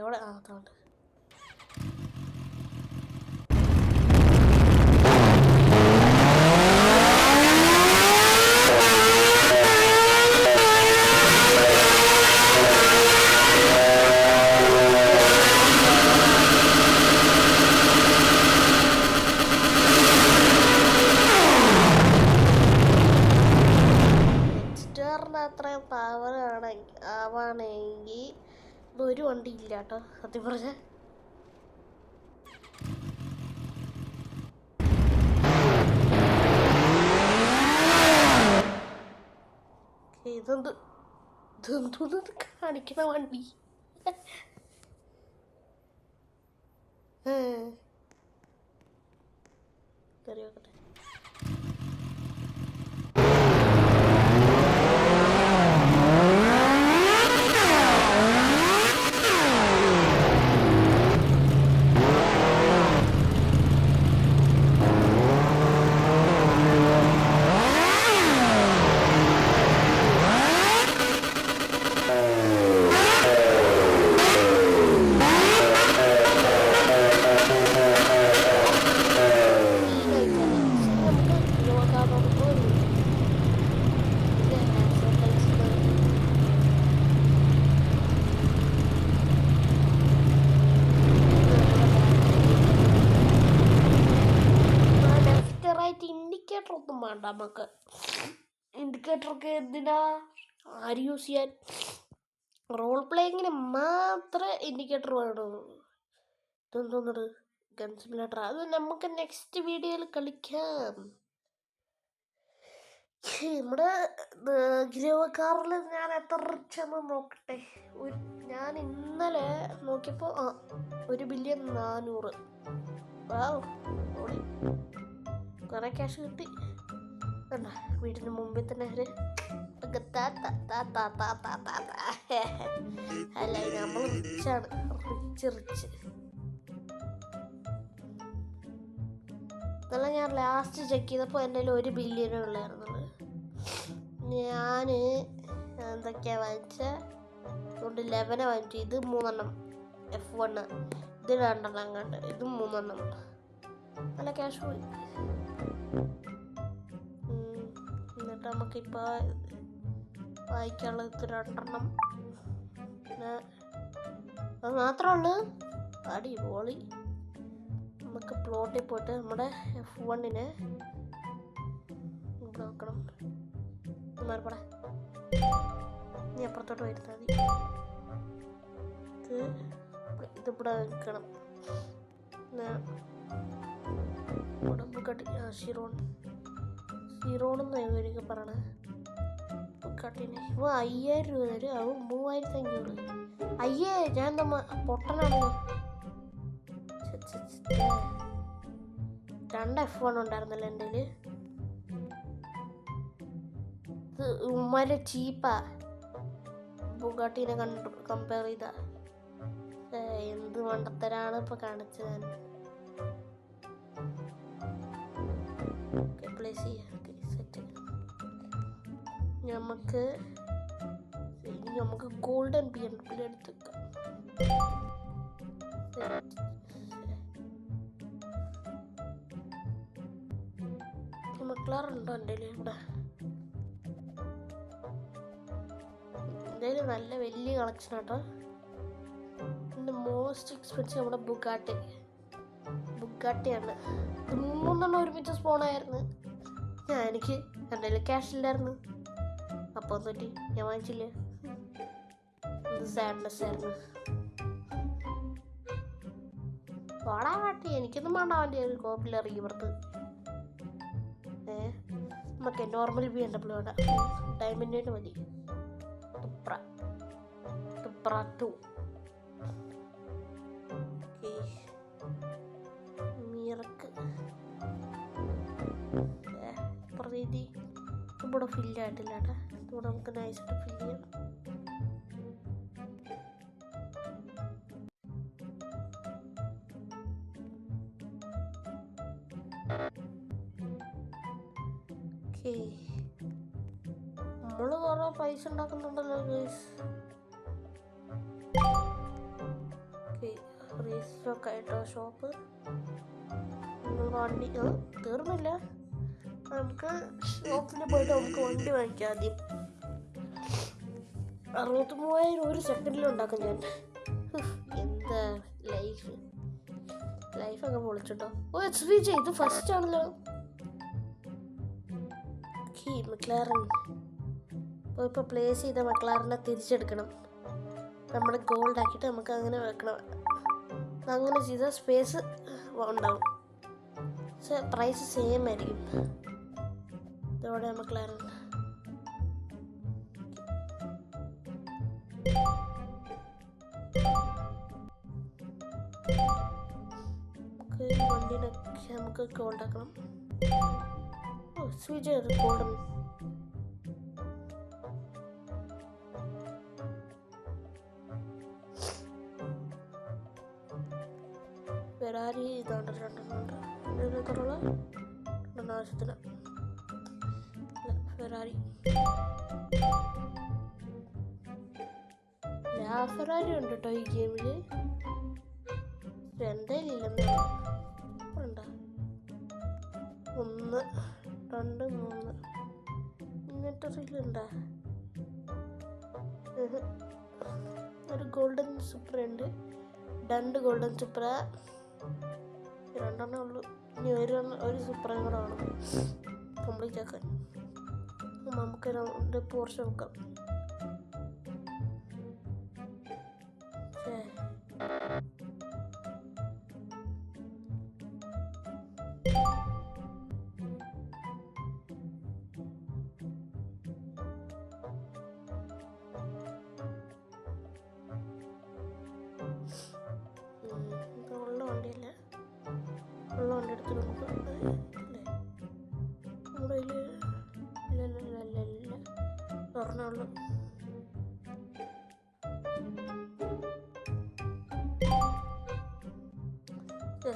എവിടെ? അതുകൊണ്ട് അത്രയും പവർ ആവാണെങ്കിൽ ഒരു വണ്ടി ഇല്ല കേട്ടോ സത്യം പറഞ്ഞ. ഇതെന്തോന്ന് കാണിക്കണ വണ്ടി. കയറി വെക്കട്ടെ. ഇൻഡിക്കേറ്റർ ഒന്നും വേണ്ട നമുക്ക്. ഇൻഡിക്കേറ്ററൊക്കെ എന്തിനാ ആര് യൂസ് ചെയ്യാൻ? റോൾ പ്ലേയിങ്ങിന് മാത്രമേ ഇൻഡിക്കേറ്റർ വേണുള്ളൂ. ഇതെന്തോന്നത് ഗൺ സിമുലേറ്റർ? അത് നമുക്ക് നെക്സ്റ്റ് വീഡിയോയിൽ കളിക്കാം. നമ്മുടെ ഗ്രോ കാറിൽ ഞാൻ എത്ര റിച്ചെന്ന് നോക്കട്ടെ. ഞാൻ ഇന്നലെ നോക്കിയപ്പോൾ 1,400,000. കുറെ ക്യാഷ് കിട്ടി. വീടിന് മുമ്പിൽ തന്നെ ഒരു അല്ല നമ്മൾ റിച്ചാണ്, റിച്ച്. ഇന്നലെ ഞാൻ ലാസ്റ്റ് ചെക്ക് ചെയ്തപ്പോൾ എൻ്റെ കയ്യിൽ 1 ബില്യണേ ഉള്ളായിരുന്നുള്ളൂ. ഞാൻ എന്തൊക്കെയാ വാങ്ങിച്ച? അതുകൊണ്ട് 11 വാങ്ങിച്ചു. ഇത് 3 F1, ഇത് 2 അങ്ങോട്ട്, ഇത് 3. നല്ല ക്യാഷ് പോയി. എന്നിട്ട് നമുക്കിപ്പോൾ വായിക്കാനുള്ളത് ഇത് 2. പിന്നെ അത് മാത്രമേ ഉള്ളൂ. അടിപൊളി. നമുക്ക് പ്ലോട്ടിൽ പോയിട്ട് നമ്മുടെ F1-നെ നോക്കണം. മാറിപ്പോടാ, നീ അപ്പുറത്തോട്ട് വരുത്താൽ മതി. ഇതിവിടെ നിൽക്കണം. ബുഗാട്ടി ഷിറോണെന്ന് എനിക്ക് പറയണേ. ബുഗാട്ടിന് 5,000 രൂപ തരും. അവൻ 3,500. അയ്യേ, ഞാൻ എന്താ പൊട്ടനാണല്ലോ. 2 F1 ഉണ്ടായിരുന്നല്ലോ എൻ്റെ കയ്യിൽ. ഇത് ഉമ്മാരെ ചീപ്പാ ബുഗാട്ടീനെ കമ്പയർ ചെയ്താ. എന്ത് മണ്ടത്തരാണ് ഇപ്പൊ കാണിച്ചത് ഞാൻ. പ്ലേസ് ചെയ്യാം. സെറ്റ്. നമുക്ക് ഗോൾഡൻ BMW എടുത്തേക്കാം. മക്ലാറുണ്ടോ എൻ്റെ ഇവിടെ? എന്തായാലും നല്ല വലിയ കളക്ഷൻ ആട്ടോ. എൻ്റെ മോസ്റ്റ് എക്സ്പെൻസീവ് നമ്മുടെ ബുഗാട്ടിയാണ്. 3 ഒരുമിച്ച് സ്പോണായിരുന്നു. എനിക്ക് എൻ്റെ കയ്യിൽ ക്യാഷ് ഇല്ലായിരുന്നു. അപ്പോൾ തൊട്ടി ഞാൻ വാങ്ങിച്ചില്ല. എന്ത് സാഡ്നെസ് ആയിരുന്നു. വാടാ വാട്ടി, എനിക്കൊന്നും വേണ്ട. വണ്ടി ഒരു കോപ്പിൽ ഇറങ്ങി പുറത്ത്. നമുക്ക് നോർമൽ BMW വേണ്ട, ഡയമണ്ടിന് മതി. തുപ്ര 2. മീറക്ക് പ്രതീതി ഇവിടെ ഫില്ലായിട്ടില്ല കേട്ടോ. ഇവിടെ നമുക്ക് നൈസായിട്ട് ഫില്ല് ചെയ്യാം. നമ്മള് കുറെ പൈസ ഉണ്ടാക്കുന്നുണ്ടല്ലോ ഗൈസ്. റീസ്റ്റോക്ക് ആയിട്ടോ ഷോപ്പ്. വണ്ടി തീർന്നില്ല. നമുക്ക് ഷോപ്പിൽ പോയിട്ട് നമുക്ക് വണ്ടി വാങ്ങിക്കാം. ആദ്യം 63,000 ഒരു സെക്കൻഡിൽ ഉണ്ടാക്കും ഞാൻ. എന്താ ലൈഫൊക്കെ പൊളിച്ചിട്ടോ. HVJ ഇത് ഫസ്റ്റ് ആണല്ലോ. മക്ലാരൻ ഇപ്പോൾ പ്ലേസ് ചെയ്ത മക്ലാറിനെ തിരിച്ചെടുക്കണം. നമ്മുടെ ഗോൾഡ് ആക്കിയിട്ട് നമുക്ക് അങ്ങനെ വെക്കണം. അങ്ങനെ ചെയ്താൽ സ്പേസ് ഉണ്ടാവും. പക്ഷെ പ്രൈസ് സെയിം ആയിരിക്കും. ഇതോടെ മക്ലാരൻ വണ്ടീനൊക്കെ നമുക്ക് ഗോൾഡ് ആക്കണം. സ്വീജ് അത് ഗോൾഡൻ. ഫെറാരി ഇതാണ് രണ്ടെണ്ണമുണ്ട്. ഇതിലുള്ള ആവശ്യത്തിന് ഫെറാരി ഫെറാരി ഉണ്ട് കേട്ടോ ഈ ഗെയിമിൽ. എൻ്റെ ഇല്ലെന്ന് ഉണ്ടോ? 1 2 3 ഇൻവെന്ററിയിലുണ്ടാ? ഒരു ഗോൾഡൻ സൂപ്പർ ഉണ്ട്, 2 ഗോൾഡൻ സൂപ്പർ, 2 ഉള്ളൂ. ഇനി ഒരു സൂപ്പറും കൂടെ വേണം കംപ്ലീറ്റ് ആക്കാൻ. നമുക്ക് 2 പോർഷൻ വെക്കാം. ഉള്ള വണ്ടിയല്ല, ഉള്ള വണ്ടി എടുത്ത് നമുക്ക് അല്ലേ നമ്മുടെ കയ്യിൽ ഇല്ല പറഞ്ഞുള്ളൂ.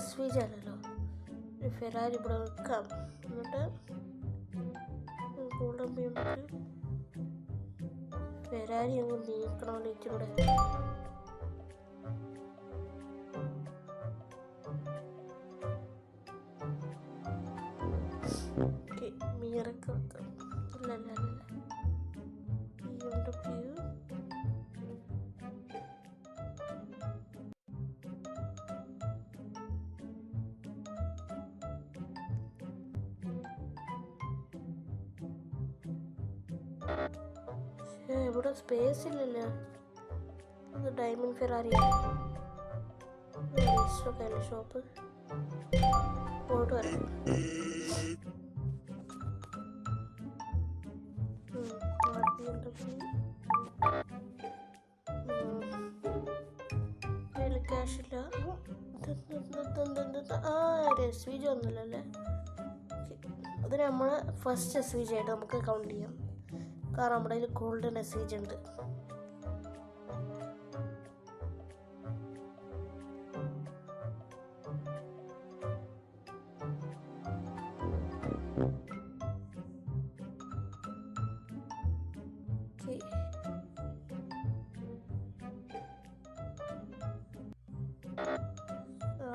SVJ ആണല്ലോ. ഫെറാരി ഇവിടെ വെക്കാം. എന്നിട്ട് ഗോൾഡൻ ബീമിട്ട് ഫെറാരി അങ്ങ് നീക്കണമല്ലോ ഇച്ചിലൂടെ. മിയറൊക്കെ വെക്കാം. ഇല്ല BMW ഇവിടെ സ്പേസ് ഇല്ലല്ലോ. അത് ഡയമണ്ട് ഫെറാറി ഷോപ്പ് പോയിട്ട് വരാം. ക്യാഷില്ല. SVJ ഒന്നുമില്ലല്ലേ. അത് നമ്മൾ ഫസ്റ്റ് SVJ ആയിട്ട് നമുക്ക് കൗണ്ട് ചെയ്യാം. കാരണം നമ്മുടെ കയ്യിൽ ഗോൾഡൻ SVJ ഉണ്ട്.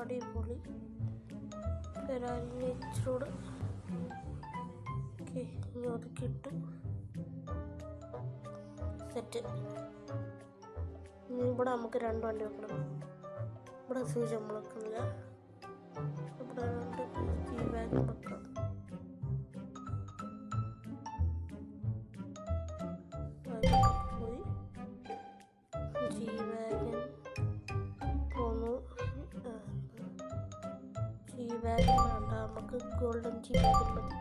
അടിപൊളി ഫെറാരിനോട് ഇനി അത് കിട്ടും. സെറ്റ്. ഇനി ഇവിടെ നമുക്ക് 2 വണ്ടി വെക്കണം. ഇവിടെ SVJ നമ്മൾ വെക്കുന്നില്ല. ഇവിടെ 2 G-Wagon വെക്കാം. പോയി G-Wagon പോന്നു. G-Wagon വേണ്ട, നമുക്ക് ഗോൾഡൻ G-Wagon മതി.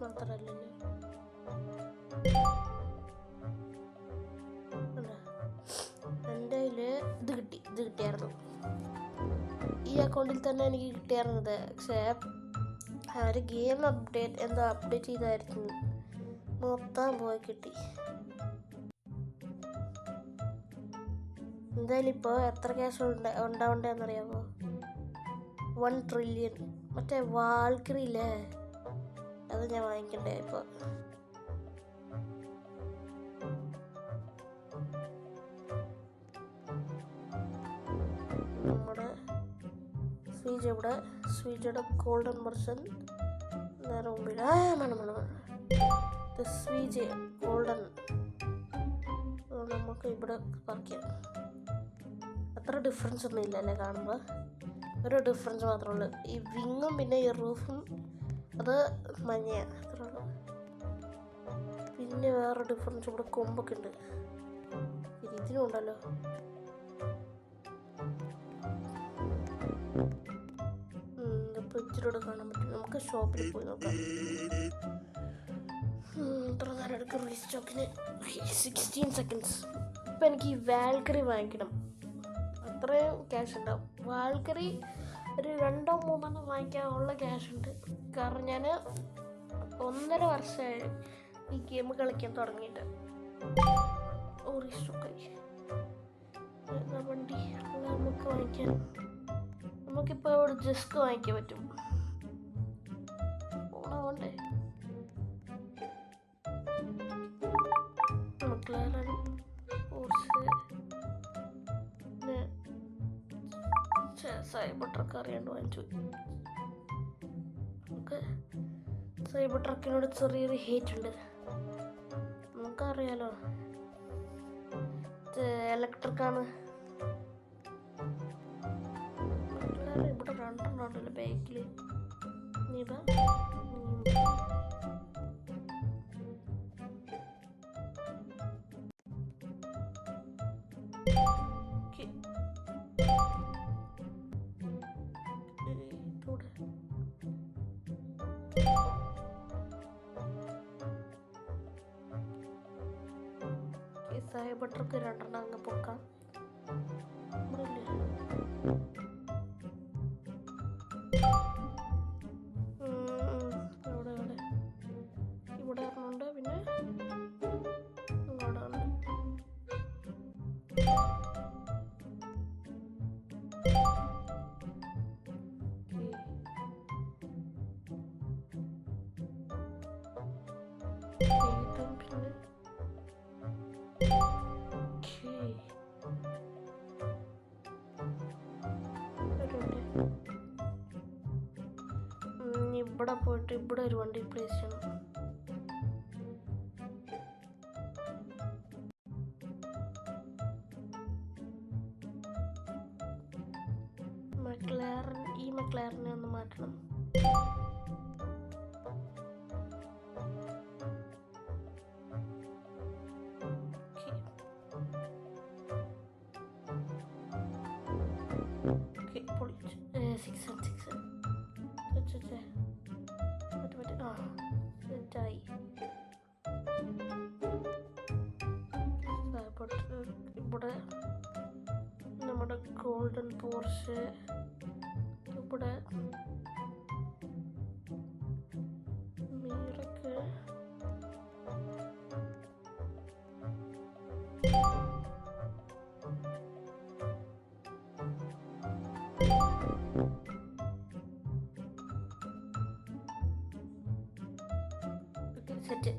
മാത്രല്ലല്ലേ എൻ്റെ കയ്യിൽ ഇത് കിട്ടിയായിരുന്നു. ഈ അക്കൗണ്ടിൽ തന്നെ എനിക്ക് കിട്ടിയായിരുന്നത്. പക്ഷേ അവർ ഗെയിം അപ്ഡേറ്റ് ചെയ്തായിരുന്നു, മൊത്തം പോയി കിട്ടി. എന്തായാലും ഇപ്പോൾ എത്ര ക്യാഷ് ഉണ്ടാവണ്ടേന്നറിയാമോ? 1 ട്രില്യൺ. മറ്റേ വാൾക്കറിയില്ലേ, അത് ഞാൻ വാങ്ങിക്കണ്ടേ ഇപ്പോൾ. നമ്മുടെ SVJയുടെ ഗോൾഡൻ വെർഷൻ നേരെ മുമ്പിൽ. SVJ ഗോൾഡൻ നമുക്ക് ഇവിടെ പാർക്ക് ചെയ്യാം. അത്ര ഡിഫറൻസ് ഒന്നും ഇല്ലല്ലേ കാണുമ്പോൾ, ഒരു ഡിഫറൻസ് മാത്രമേ ഉള്ളൂ. ഈ വിങ്ങും പിന്നെ ഈ റൂഫും അത് മഞ്ഞയാണ്, അത്ര ഉള്ളൂ. പിന്നെ വേറെ ഡിഫറൻസ് ഇവിടെ കൊമ്പൊക്കെ ഉണ്ട്. ഇതിനും ഉണ്ടല്ലോ. ഇപ്പോൾ ഇച്ചിരിയോടെ കാണാൻ പറ്റും. നമുക്ക് ഷോപ്പിൽ പോയി നോക്കാം. ഇത്ര നേരം എടുക്കും റീസ്റ്റോക്കിന്. 16 സെക്കൻഡ്സ്. ഇപ്പം എനിക്ക് ഈ വാൽക്കറി വാങ്ങിക്കണം. അത്രയും ക്യാഷ് ഉണ്ടാവും. വാൽക്കറി ഒരു 2-3 വാങ്ങിക്കാനുള്ള ക്യാഷ് ഉണ്ട്. കാരണം ഞാൻ 1.5 വർഷമായി ഈ ഗെയിം കളിക്കാൻ തുടങ്ങിയിട്ട്. വണ്ടി നമുക്ക് വാങ്ങിക്കാൻ, നമുക്കിപ്പോൾ ഇവിടെ ജസ്റ്റ് വാങ്ങിക്കാൻ പറ്റും. ഓണാവണ്ടേ? McLaren, സൈബർ ട്രക്ക് അറിയാണ്ട് വാങ്ങിച്ചു. നമുക്ക് സൈബർ ട്രക്കിനോട് ചെറിയൊരു ഹേറ്റ് ഉണ്ട്, നമുക്കറിയാലോ. ഇലക്ട്രിക്കാണ്. ഇവിടെ 2 ഉണ്ടല്ലോ ബാക്കിൽ. നീതാ സൈബർ ട്രക്ക് 2 അങ്ങ് പൊക്കാം. ഇവിടെ ഒരെണ്ണമുണ്ട്, പിന്നെ ഇങ്ങോട്ടുണ്ട്. ഇവിടെ പോയിട്ട് ഇവിടെ ഒരു വണ്ടി പ്ലേസ് ചെയ്യണം. ഈ മക്ലാരനെ ഒന്ന് മാറ്റണം. സെറ്റായി. ഇവിടെ നമ്മുടെ ഗോൾഡൻ പോർഷ്, ഇവിടെ മീറൊക്കെ സെറ്റ്.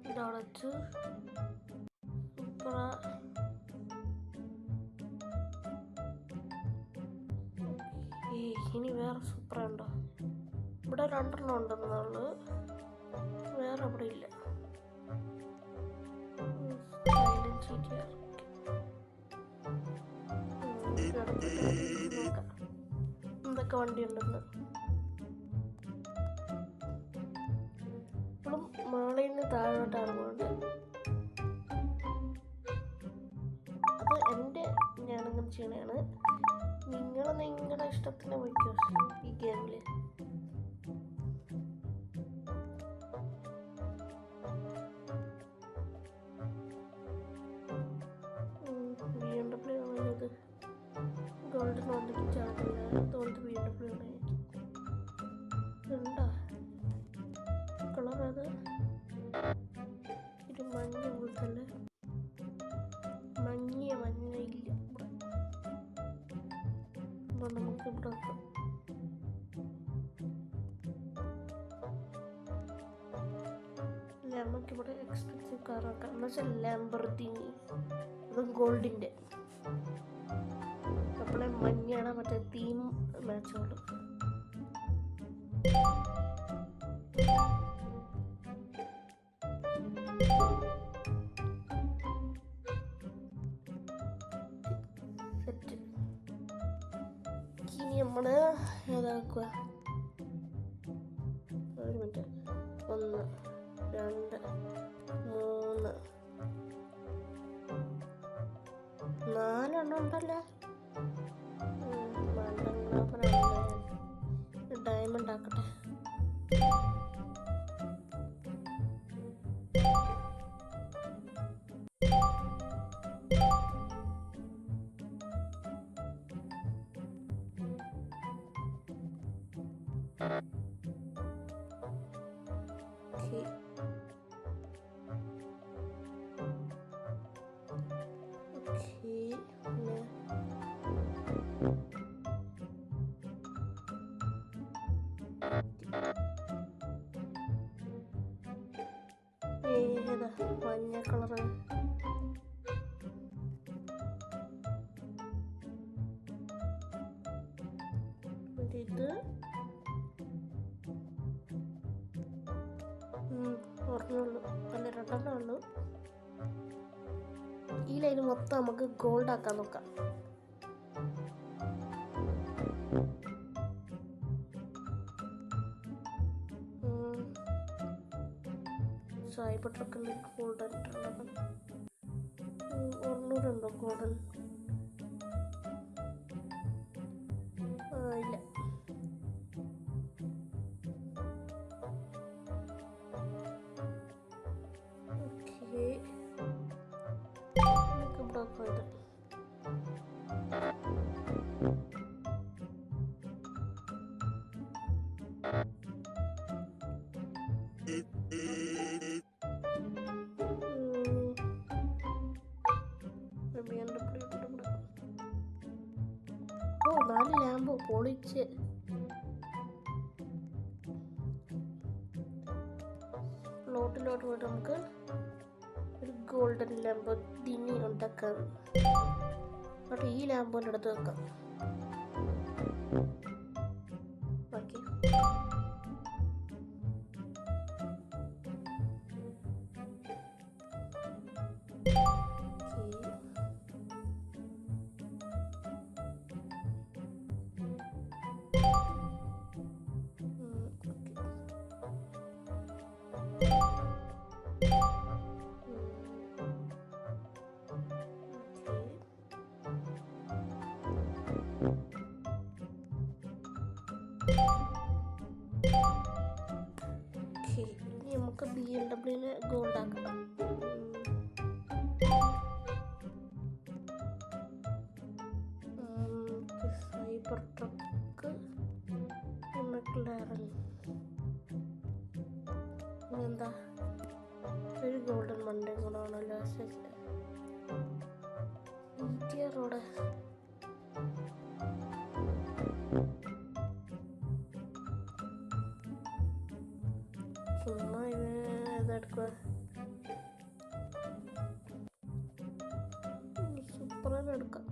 ഇതടച്ചു. ഇനി വേറെ സൂപ്പർ ഉണ്ടോ? ഇവിടെ 2 ഉണ്ടെന്നുള്ളു, വേറെ അവിടെ ഇല്ല. എന്തൊക്കെ വണ്ടി ഉണ്ടെന്ന്. ഇപ്പോഴും മേളിൽ നിന്ന് താഴോട്ടാണ് പോകുന്നത്. അത് ഞാനങ്ങനെ ചെയ്യണതാണ്. നിങ്ങൾ നിങ്ങളുടെ ഇഷ്ടത്തിന് പോയിക്കോ ഈ ഗെയിമിൽ. BMW ആണത്. ഗോൾഡൻ വണ്ടിക്ക് ചാടില്ല, തോൽത്ത് BMW ആണ്. ഉണ്ടോ കളർ? അത് ഒരു മഞ്ഞ പോലത്തല്ലേ, മഞ്ഞ ഇല്ല. അപ്പോൾ നമുക്ക് ഇവിടെ വെക്കാം. നമുക്കിവിടെ എക്സ്പെൻസീവ് കാറാക്കാം എന്ന് വെച്ചാൽ ലാംബോർഗിനി. അതും ഗോൾഡിൻ്റെ. അപ്പോഴേ മഞ്ഞാണ് മറ്റേ തീം മാച്ചുള്ളൂ. സെറ്റ്. ഇനി നമ്മൾ ഏതാക്കുക? ഒരു മിനിറ്റ്. 1 2 3 4 ഉണ്ടല്ലേ. ഡയമണ്ട് ആക്കട്ടെ. ഏതാ മഞ്ഞ കളറ്? ഇത് ഒരെണ്ണുള്ളൂ, അല്ല 2 ഉള്ളൂ. ഈ ലൈന് മൊത്തം നമുക്ക് ഗോൾഡ് ആക്കാൻ നോക്കാം. സൈബർ ട്രക്കിൻ്റെ ഗോൾഡൻ ഒരെണ്ണൂറുണ്ടോ ഗോൾഡൻ? ഇല്ല. ഓക്കെ, ബ്ലോക്ക് ചെയ്ത് ഓ 4 ലാമ്പോ പൊളിച്ച്. പ്ലോട്ടിലോട്ട് പോയിട്ട് നമുക്ക് ഒരു ഗോൾഡൻ ലാംബോർഗിനി ഉണ്ടാക്കാം. എന്നിട്ട് ഈ ലാമ്പോൻ്റെ അടുത്ത് വെക്കാം. ഓക്കെ, ഇനി നമുക്ക് BMW ഗോൾഡ് ആക്കാം. സൈബർ ട്രക്ക്, മെക്ലാരൻ, എന്താ ഒരു ഗോൾഡൻ മണ്ടേ കൂടാണല്ലോ. റോഡ് ചുമ്മാ ഇതെടുക്കുക. സൂപ്പറാണ് എടുക്കാം.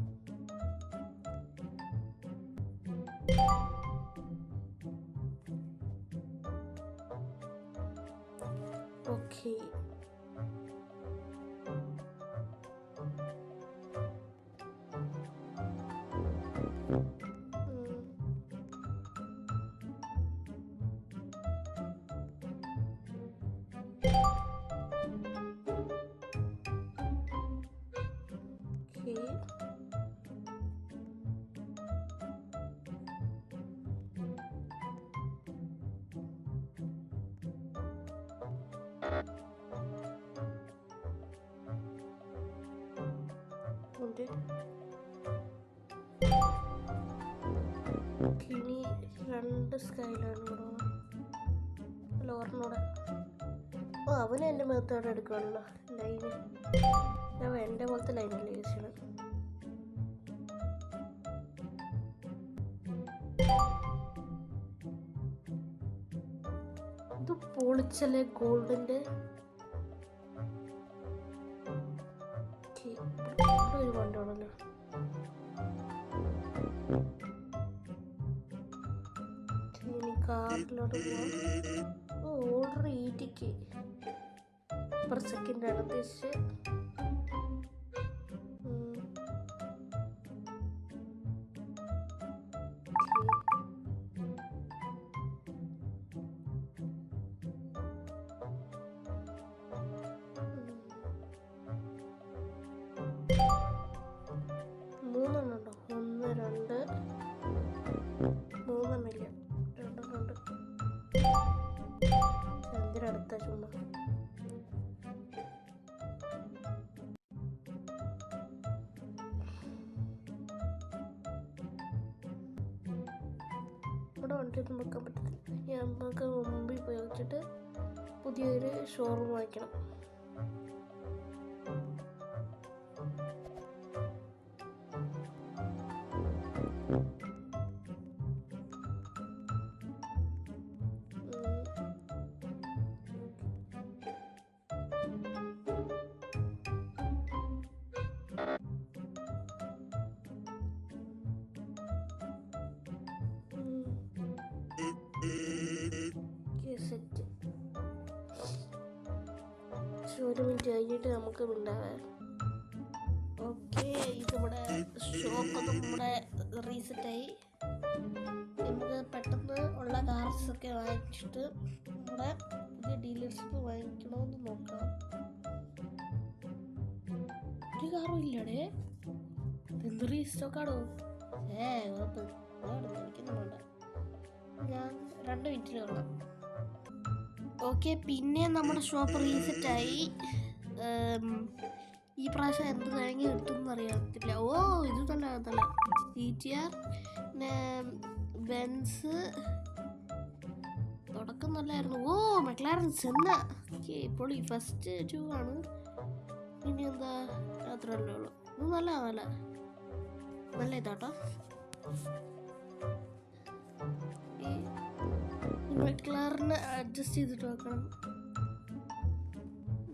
ഓക്കെ, ഇനി 2 സ്കൈലാണ് കൂടെ. അല്ല, ഒരെണ്ണൂടെ. ഓ, അവന് എൻ്റെ മേത്തോടെ എടുക്കുകയാണല്ലോ ലൈന്. ഞാൻ എൻ്റെ പോലത്തെ ലൈനല്ലേ യൂസ് ചെയ്യണം. ഇത് പൊളിച്ചല്ലേ ഗോൾഡിൻ്റെ. ഒരു കൊണ്ടാണല്ലോ. ഇനി കാറിലോട്ട് പോവാം. ഓർഡർ ETK പെർ സെക്കൻഡ് ആണ് ഉദ്ദേശിച്ച്. മൂന്നെണ്ണുണ്ടോ? 1 2 3 2 എന്തിനടുത്ത ചുമ്മാ. ഇവിടെ വണ്ടിയൊന്നും വെക്കാൻ പറ്റത്തില്ല. നമുക്ക് മുമ്പിൽ പോയി വെച്ചിട്ട് പുതിയൊരു ഷോറൂം വാങ്ങിക്കണം. സെറ്റ്. ഒരു മിനിറ്റ് കഴിഞ്ഞിട്ട് നമുക്ക് മിണ്ടാവേ. ഓക്കെ, ഇതിവിടെ ഷോപ്പൊക്കെ നമ്മുടെ റീസെറ്റായി. നമുക്ക് പെട്ടെന്ന് ഉള്ള കാർസൊക്കെ വാങ്ങിച്ചിട്ട് നമ്മുടെ പുതിയ ഡീലർഷിപ്പ് വാങ്ങിക്കണമെന്ന് നോക്കാം. ഒരു കാറും ഇല്ലടേ, എന്ത് റീസ്റ്റോക്കാണോ? എനിക്കൊന്നും വേണ്ട, ഞാൻ 2 മിനിറ്റിൽ കാണാം. ഓക്കെ, പിന്നെ നമ്മുടെ ഷോപ്പ് റീസെറ്റായി. ഈ പ്രാവശ്യം എന്ത് തേങ്ങ കിട്ടുമെന്ന് അറിയത്തില്ല. ഓ, ഇത് നല്ല GTR, പിന്നെ ബെൻസ് തുടക്കം നല്ലായിരുന്നു. ഓ, മെക്ലാരൻ സെന്ന. ഓക്കെ, ഇപ്പോൾ ഈ ഫസ്റ്റ് 2 ആണ്. ഇനി എന്താ, അത്രയല്ലേ ഉള്ളൂ. ഇത് നല്ല ഇതാട്ടോ. ഈ മെക്ലാറിനെ അഡ്ജസ്റ്റ് ചെയ്തിട്ട് നോക്കണം.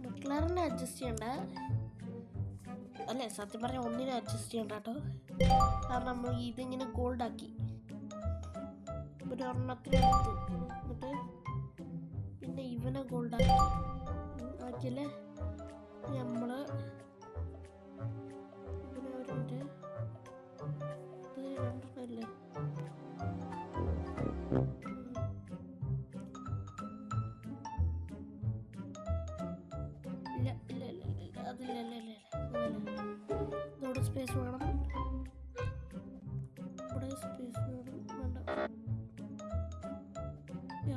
മെക്ലാറിനെ അഡ്ജസ്റ്റ് ചെയ്യണ്ട, അല്ലേ? സത്യം പറഞ്ഞാൽ ഒന്നിനെ അഡ്ജസ്റ്റ് ചെയ്യണ്ട കേട്ടോ. കാരണം നമ്മൾ ഇതിങ്ങനെ ഗോൾഡാക്കി ഒരു ഒരെണ്ണത്തിനെടുത്ത് എന്നിട്ട് പിന്നെ ഇവനെ ഗോൾഡാക്കി ആക്കിയല്ലേ നമ്മള്. ഇവനെ ഒരു മിനിറ്റ്, ഇത് 2 അല്ലേ? ഇതോടെ സ്പേസ് വേണം, ഇവിടെ സ്പേസ് വേണം. വേണ്ട,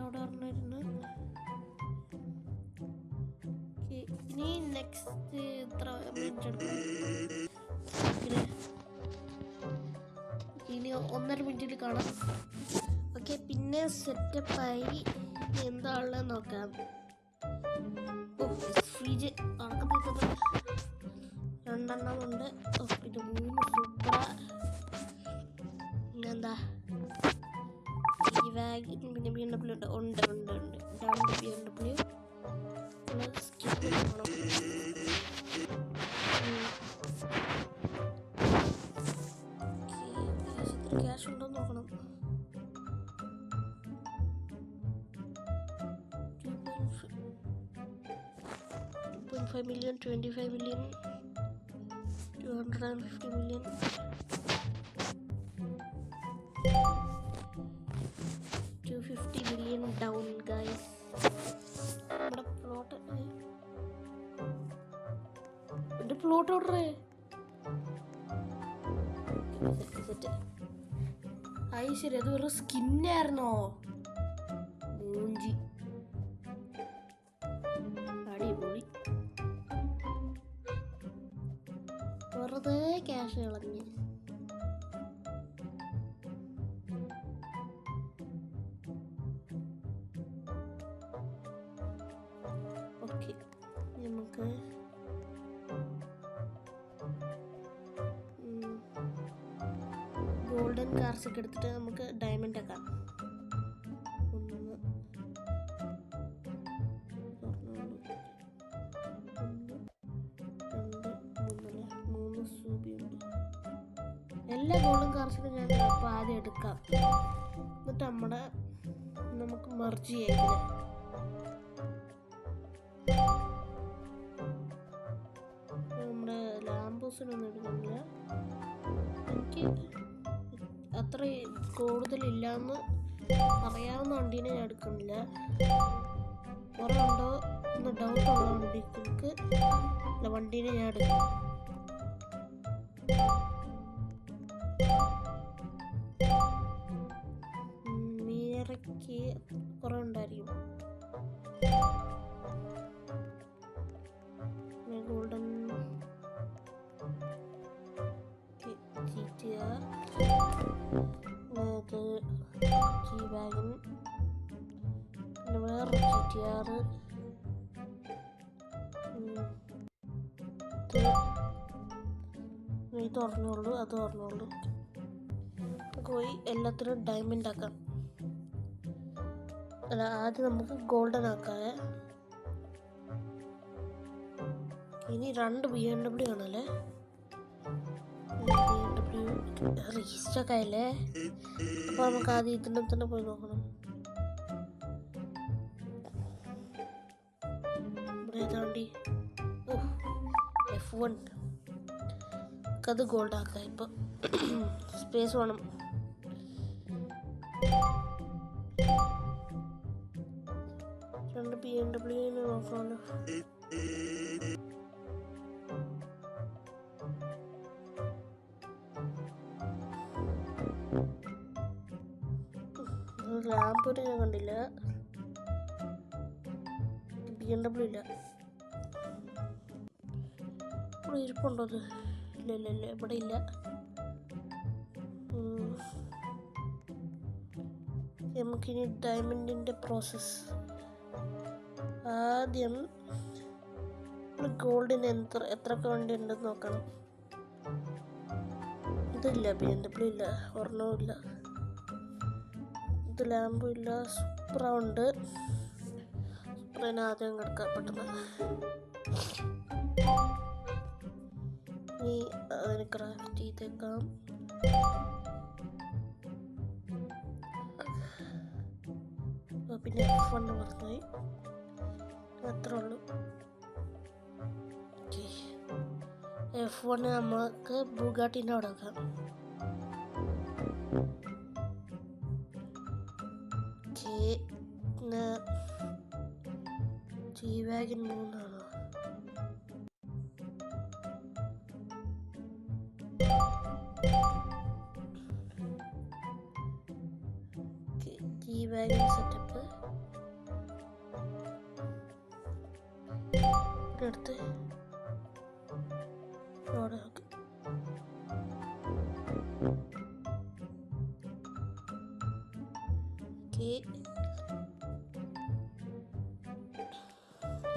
അവിടെ പറഞ്ഞിരുന്നു. ഇനി നെക്സ്റ്റ് എത്ര മിനിറ്റ് എടുക്കണം? ഇനി 1.5 മിനിറ്റിൽ കാണാം. ഓക്കെ, പിന്നെ സെറ്റപ്പായി. എന്താ ഉള്ളത് നോക്കാം. ഫ്രിഡ്ജ് ഉണക്കത്തിട്ട് 2 എണ്ണം ഉണ്ട്. പിന്നെ 3 സൂപ്പർ. പിന്നെന്താ, ഈ വാഗൻ, പിന്നെ BMW ഉണ്ട്. 2 BMW സ്കിപ്പ് വേണം. ക്യാഷ് ഉണ്ടോ നോക്കണം. 2.5 million, 25 million, 250 million, 250 million down, guys. നമ്മുടെ പ്ലോട്ട് ഓർഡർ സെറ്റ് ആയി. ശരി, അത് ഒരു സ്കിന്നായിരുന്നോ? മൂഞ്ചി അടിപൊളി. വെറുതെ ക്യാഷ് കളഞ്ഞ്. ഓക്കെ, നമുക്ക് ഗോൾഡൻ കാർസ് ഒക്കെ എടുത്തിട്ട് നമുക്ക് ഡയമണ്ട് ആക്കാം. 3 സൂബിയുണ്ട്. എല്ലാ ഗോൾഡൻ കാർസിനും ഞാൻ ഇപ്പോൾ ആദ്യം എടുക്കാം. എന്നിട്ട് നമുക്ക് മെർജ് ചെയ്യാം. നമ്മുടെ ലാംബോസിനൊന്നും എടുക്കുന്നില്ല. എനിക്ക് അത്ര കൂടുതലില്ലാന്ന് അറിയാവുന്ന വണ്ടീനെ ഞാൻ എടുക്കുന്നില്ല. കുറവുണ്ടോ എന്ന് ഡൗട്ടുള്ള വണ്ടീനെ ഞാൻ എടുക്കും. മീറയ്ക്ക് കുറവുണ്ടായിരിക്കും. ഗോൾഡൻ GTR, G-Wagon, പിന്നെ വേറൊരു GTR, ഇത് ഓർമ്മയുള്ളൂ, അത് ഓർമ്മയുള്ളൂ. പോയി എല്ലാത്തിനും ഡയമണ്ട് ആക്കാം. അല്ല, ആദ്യം നമുക്ക് ഗോൾഡൻ ആക്കാവേ. ഇനി 2 BMW ആണല്ലേ. BMW റീസ്റ്റോക്ക് ആയല്ലേ. അപ്പോൾ നമുക്ക് ആദ്യം ഇതിൻ്റെ തന്നെ പോയി നോക്കണം. ഏതാണ്ടി F1 അത് ഗോൾഡ് ആക്കാം. ഇപ്പം സ്പേസ് വേണം. രണ്ട് BMW നോക്കാമല്ലോ. ലാംബോർഗിനി ഞാൻ കണ്ടില്ല. BMW ഇല്ല. ഇവിടെ ഇരിപ്പുണ്ടോ അത്? ഇല്ല ഇവിടെ ഇല്ല. നമുക്കിനി ഡയമണ്ടിൻ്റെ പ്രോസസ്സ്. ആദ്യം ഗോൾഡിന് എത്രയൊക്കെ വണ്ടി ഉണ്ടെന്ന് നോക്കണം. ഇതില്ല, BMW ഇല്ല, ഒരെണ്ണവും ഇല്ല. ഇത് ലാംബോ ഇല്ല. സൂപ്ര ഉണ്ട്. സൂപ്രനെ ആദ്യം കിടക്കാം പെട്ടെന്ന്. ഇനി അതിന് ക്രാഫ്റ്റ് ചെയ്തേക്കാം. പിന്നെ F1 മറന്നുപോയി. അത്രേ ഉള്ളൂ. F1 നമുക്ക് ബുഗാട്ടിൻ്റെ അവിടെ വെക്കാം. പിന്നെ G-Wagon 3 ആണോ? G-Wagon സെറ്റപ്പ് എടുത്ത് അവിടെ നോക്കാം.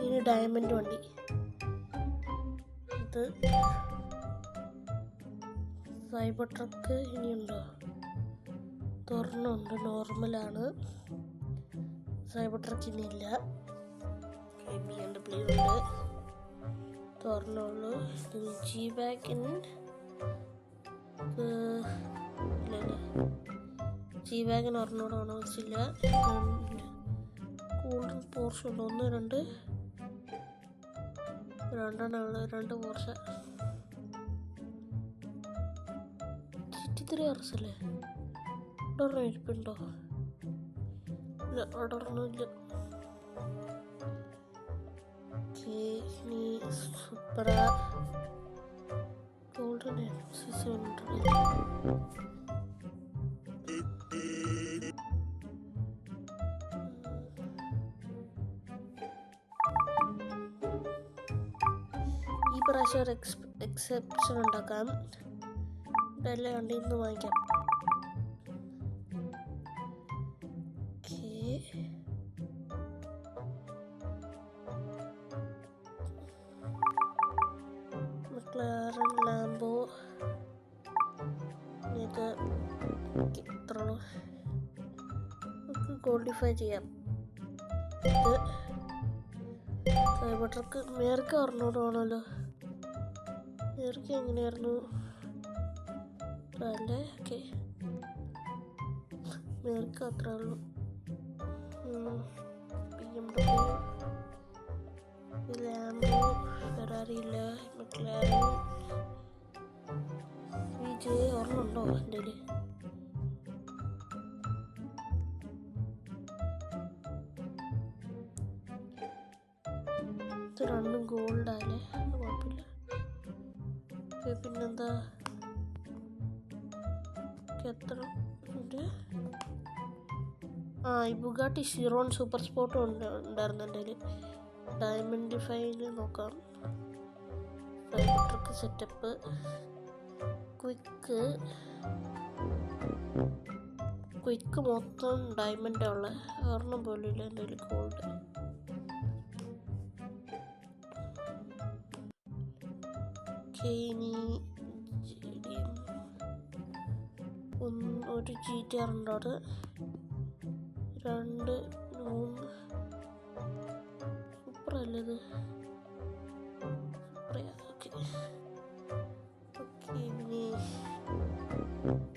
ഇനി ഡയമണ്ട് വണ്ടി. ഇത് സൈബർ ട്രക്ക് ഇനിയുണ്ടോ? തുറന്നുണ്ട്, നോർമലാണ്. സൈബർ ട്രക്ക് ഇനിയില്ല. BMW ഉണ്ട്, തുറന്നുള്ളൂ. G-Wagon G-Wagon ഒരെണ്ണോടെ ആവശ്യമില്ല. കൂടുതൽ പോർഷൻ ഉണ്ട്. 1 2 രണ്ടെണ്ണമുള്ള 2 പോർഷൻ. GT3 RS അല്ലേ? ഒരെണ്ണം ഇരിപ്പുണ്ടോ? ഇല്ല, ഒരെണ്ണമില്ല. ഇനി സൂപ്പർ ഗോൾഡൻ ഈ പ്രാവശ്യം ഒരു എക്സെപ്ഷൻ ഉണ്ടാക്കാം. ഇതെല്ലാം കണ്ടിൽ നിന്ന് വാങ്ങിക്കാം. McLaren, ലാംബോ, ഇത് ഇത്രയുള്ളൂ. നമുക്ക് ഗോൾഡിഫൈ ചെയ്യാം. ഇത് സൈബർ ട്രക്ക് മേർക്ക് പറഞ്ഞോട് വേണമല്ലോ. മേർക്ക് എങ്ങനെയായിരുന്നു അല്ലേ? ഓക്കെ, മേർക്ക് അത്രേ ഉള്ളൂ. BMW, ലാംബോ, ഫെറാറി ഇല്ല. McLaren, VJ ഒരെണ്ണമുണ്ടോ എൻ്റെ കയ്യിൽ? ഇത് രണ്ടും ഗോൾഡാല്ലേ, കുഴപ്പമില്ല. പിന്നെന്താ എത്ര ഉണ്ട്? ഈ ബുഗാട്ടി ഷിറോൺ സൂപ്പർ സ്പോർട്ടും ഉണ്ടായിരുന്നു എൻ്റെ കയ്യിൽ. ഡയമണ്ട് ഫൈൽ നോക്കാം. സൈബർ ട്രക്ക് സെറ്റപ്പ്, ക്വിക്ക് മൊത്തം ഡയമണ്ടാണ് ഉള്ളത്. ഒരെണ്ണം പോലും ഇല്ല എൻ്റെ കയ്യിൽ ഗോൾഡ്. ഇനി ഒരു GTR ഉണ്ട്. അത് 2 3 സൂപ്പറല്ലേ ഇത്? സൂപ്പറാ. ഓക്കെ, ഇനി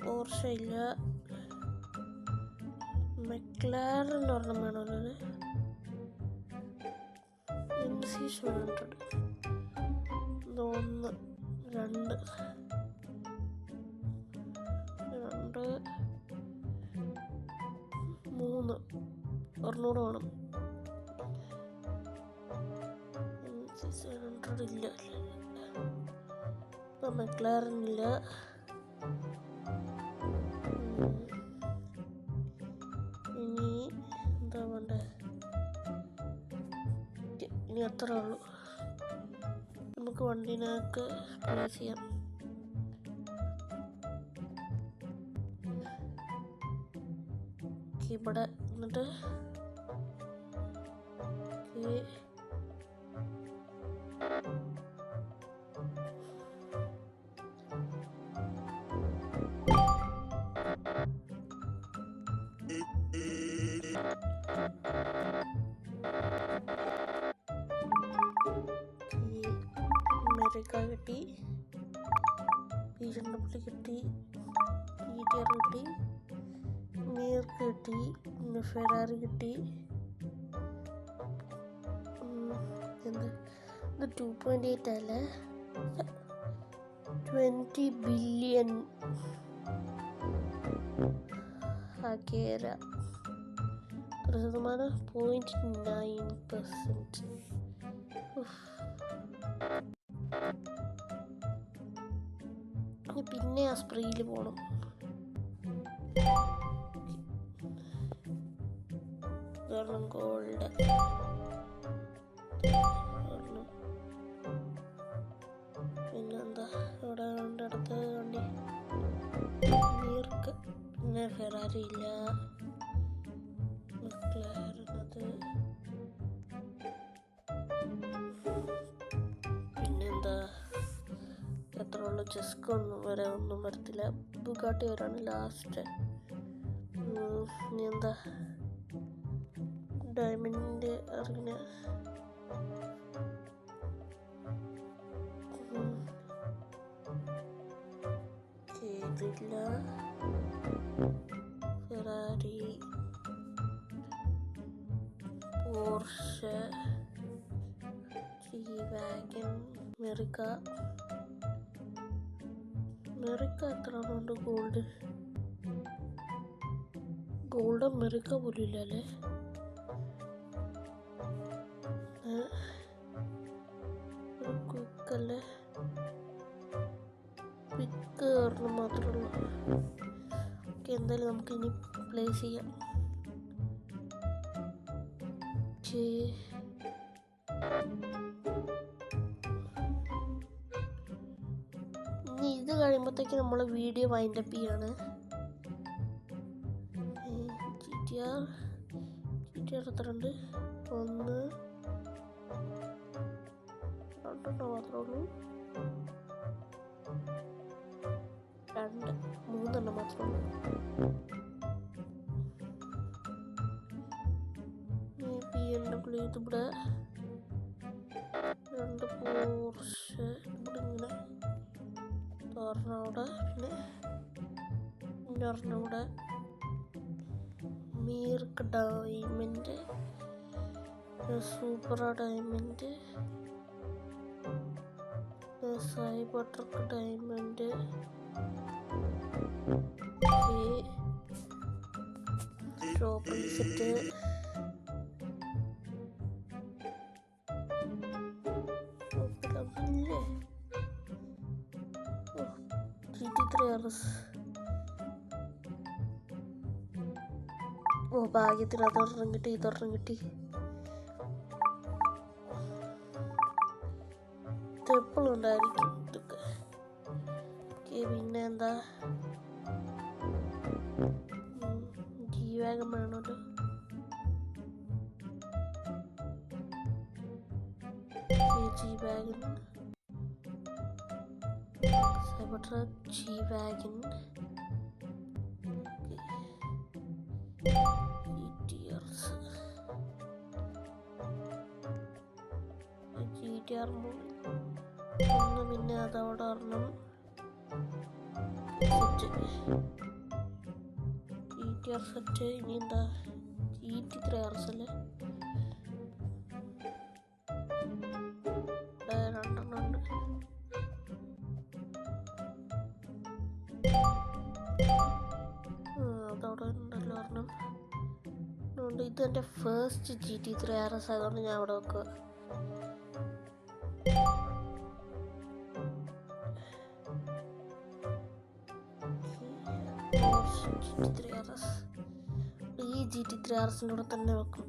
പോർഷ ഇല്ല. McLaren ഒരെണ്ണം വേണമല്ലോ. C700 1 2 3 ഒരെണ്ണൂടെ വേണം. C700 ഇല്ല, ഇപ്പം മെക്ലാരൻ ഇല്ല. ഇനി എന്താ വേണ്ടേ? ഇനി അത്ര ഉള്ളൂ. നമുക്ക് വണ്ടിനൊക്കെ പ്ലേസ് ചെയ്യാം. ഇവിടെ എന്നിട്ട് അമേരിക്ക കിട്ടി, BMW കിട്ടി, GTR കിട്ടി, മിർക്ക് കിട്ടി, പിന്നെ ഫെറാറി കിട്ടി. എന്താ ഇത് 2.8 അല്ലേ, 20 ബില്യൺ ഹഗേര 0.9%. പിന്നെ ആ സ്പ്രീയിൽ പോകണം. ഗോൾഡ് പിന്നെന്താ ഇവിടെ അടുത്ത വണ്ടി മീർക്ക്, പിന്നെ ഫെറാറി ഇല്ല, മെക്ലാരനത്, പിന്നെന്താ എത്ര ഉള്ളു? ജെസ്കോ ഒന്നും വരെ ഒന്നും വരത്തില്ല. ബുഗാട്ടി വരാണ് ലാസ്റ്റ്. ഇനി എന്താ ഡയമണ്ട് അറിഞ്ഞ കേട്ടില്ല. ഫെറാറി, പോർഷെ, G-Wagon, മെറിക്ക എത്ര ഉണ്ട്? ഗോൾഡ് മെറിക്ക പോലും ഇല്ല അല്ലേ. ക്വിക്കല്ലേ, ക്വിക്ക് ഒരെണ്ണം മാത്രമേ ഉള്ളൂ. ഓക്കെ, എന്തായാലും നമുക്ക് ഇനി പ്ലേസ് ചെയ്യാം. ഇനി ഇത് കഴിയുമ്പോഴത്തേക്ക് നമ്മൾ വീഡിയോ വൈൻഡപ്പ് ചെയ്യാണ്. GTR എത്ര ഉണ്ട്? 1 2 മാത്രമേ ഉള്ളൂ. 2 3 മാത്രമേ ഉള്ളൂ. BMW ഇതിവിടെ 2 പോർഷെ ഇവിടെ ഇങ്ങനെ ഒരെണ്ണം അവിടെ, പിന്നെ ഒരെണ്ണം ഇവിടെ. മീർക്ക് diamond, super diamond, cyber truck diamond, shopping set, GT3 RS. Oh ഭാഗ്യത്തിന് അതൊരെണ്ണം കിട്ടി, ഇതൊരെണ്ണം കിട്ടി. എപ്പോഴും ഉണ്ടായിരിക്കും ഇതൊക്കെ. പിന്നെ എന്താ G-Wagon വേണമല്ലോ. G-Wagon, cyber truck, G-Wagon, GTR 3, പിന്നെ അതവിടെ ഒരെണ്ണം സെറ്റ്, GTR സെറ്റ്. ഇനി എന്താ GT3 RS അല്ലേ. ഇതെൻ്റെ ഫസ്റ്റ് GT3 RS ആയതുകൊണ്ട് ഞാൻ അവിടെ വെക്കുക. ഈ GT3 RSൻ്റെ കൂടെ തന്നെ വെക്കും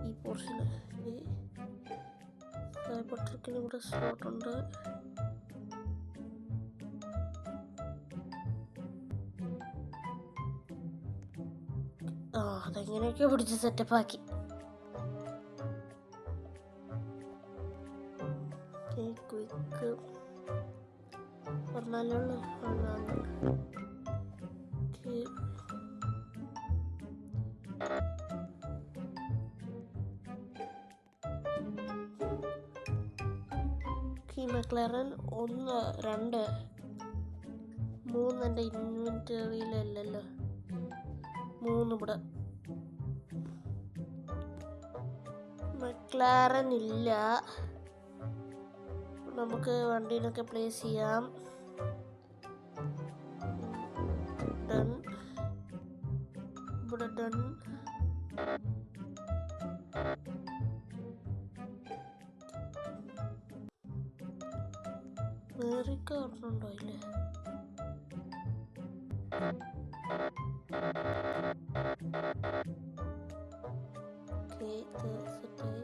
ഈ പോർഷന്. ഈ സൈബർ ട്രക്കിന് കൂടെ സ്ലോട്ടുണ്ട്. അതെങ്ങനെയൊക്കെ പിടിച്ച് സെറ്റപ്പാക്കി. ക്വിക്ക് പറഞ്ഞാലുള്ള McLaren 1, 2, 3 എൻ്റെ ഇൻവെൻറ്ററിയിലല്ലല്ലോ. 3 ഇവിടെ McLaren ഇല്ല. നമുക്ക് വണ്ടിയിലൊക്കെ പ്ലേസ് ചെയ്യാം. ഡൺ. ഇവിടെ ഡൺ. വേറൊക്കെ ഓർമ്മയുണ്ടോ? ഇല്ലേ. സെറ്റായി.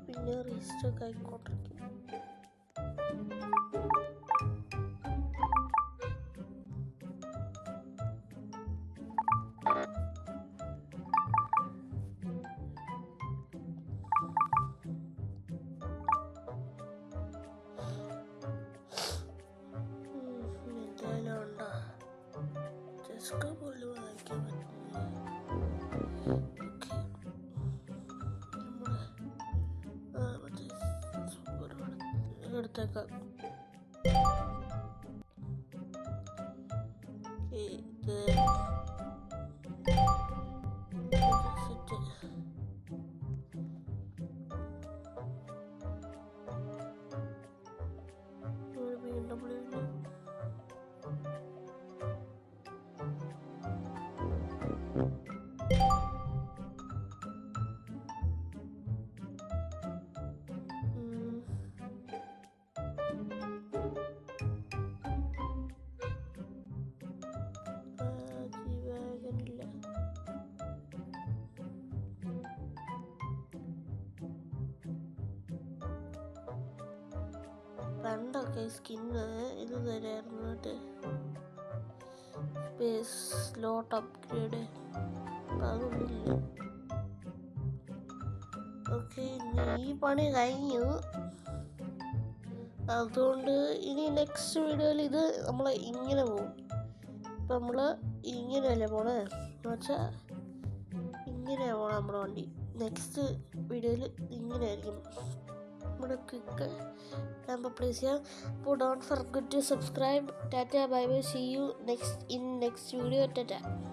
പിന്നെ റീസ്റ്റോക്ക് ആയിക്കോട്ടിരിക്കും. എടുത്തേക്കാം. ഇത് സെറ്റ്. BMW പണ്ടൊക്കെ സ്കിന്ന് ഇത് തരായിരുന്നു കേട്ട്, സ്പേസ് സ്ലോട്ട് അപ്ഗ്രേഡ്. അപ്പം അതൊന്നുമില്ല. ഓക്കെ, ഈ പണി കഴിഞ്ഞു. അതുകൊണ്ട് ഇനി നെക്സ്റ്റ് വീഡിയോയിൽ ഇത് നമ്മൾ ഇങ്ങനെ പോകും. ഇപ്പം നമ്മൾ ഇങ്ങനെയല്ലേ പോണേ എന്ന് വെച്ചാൽ ഇങ്ങനെയാണ് പോണത് നമ്മുടെ വണ്ടി. നെക്സ്റ്റ് വീഡിയോയിൽ ഇങ്ങനെ ആയിരിക്കും നമ്മുടെ ക്വിക്ക് നമ്പർ പ്ലേസ് ചെയ്യാം. അപ്പോൾ ഡോണ്ട് ഫർഗെറ്റ് ടു സബ്സ്ക്രൈബ്. ടാറ്റ, bye bye, see you next video. Tata.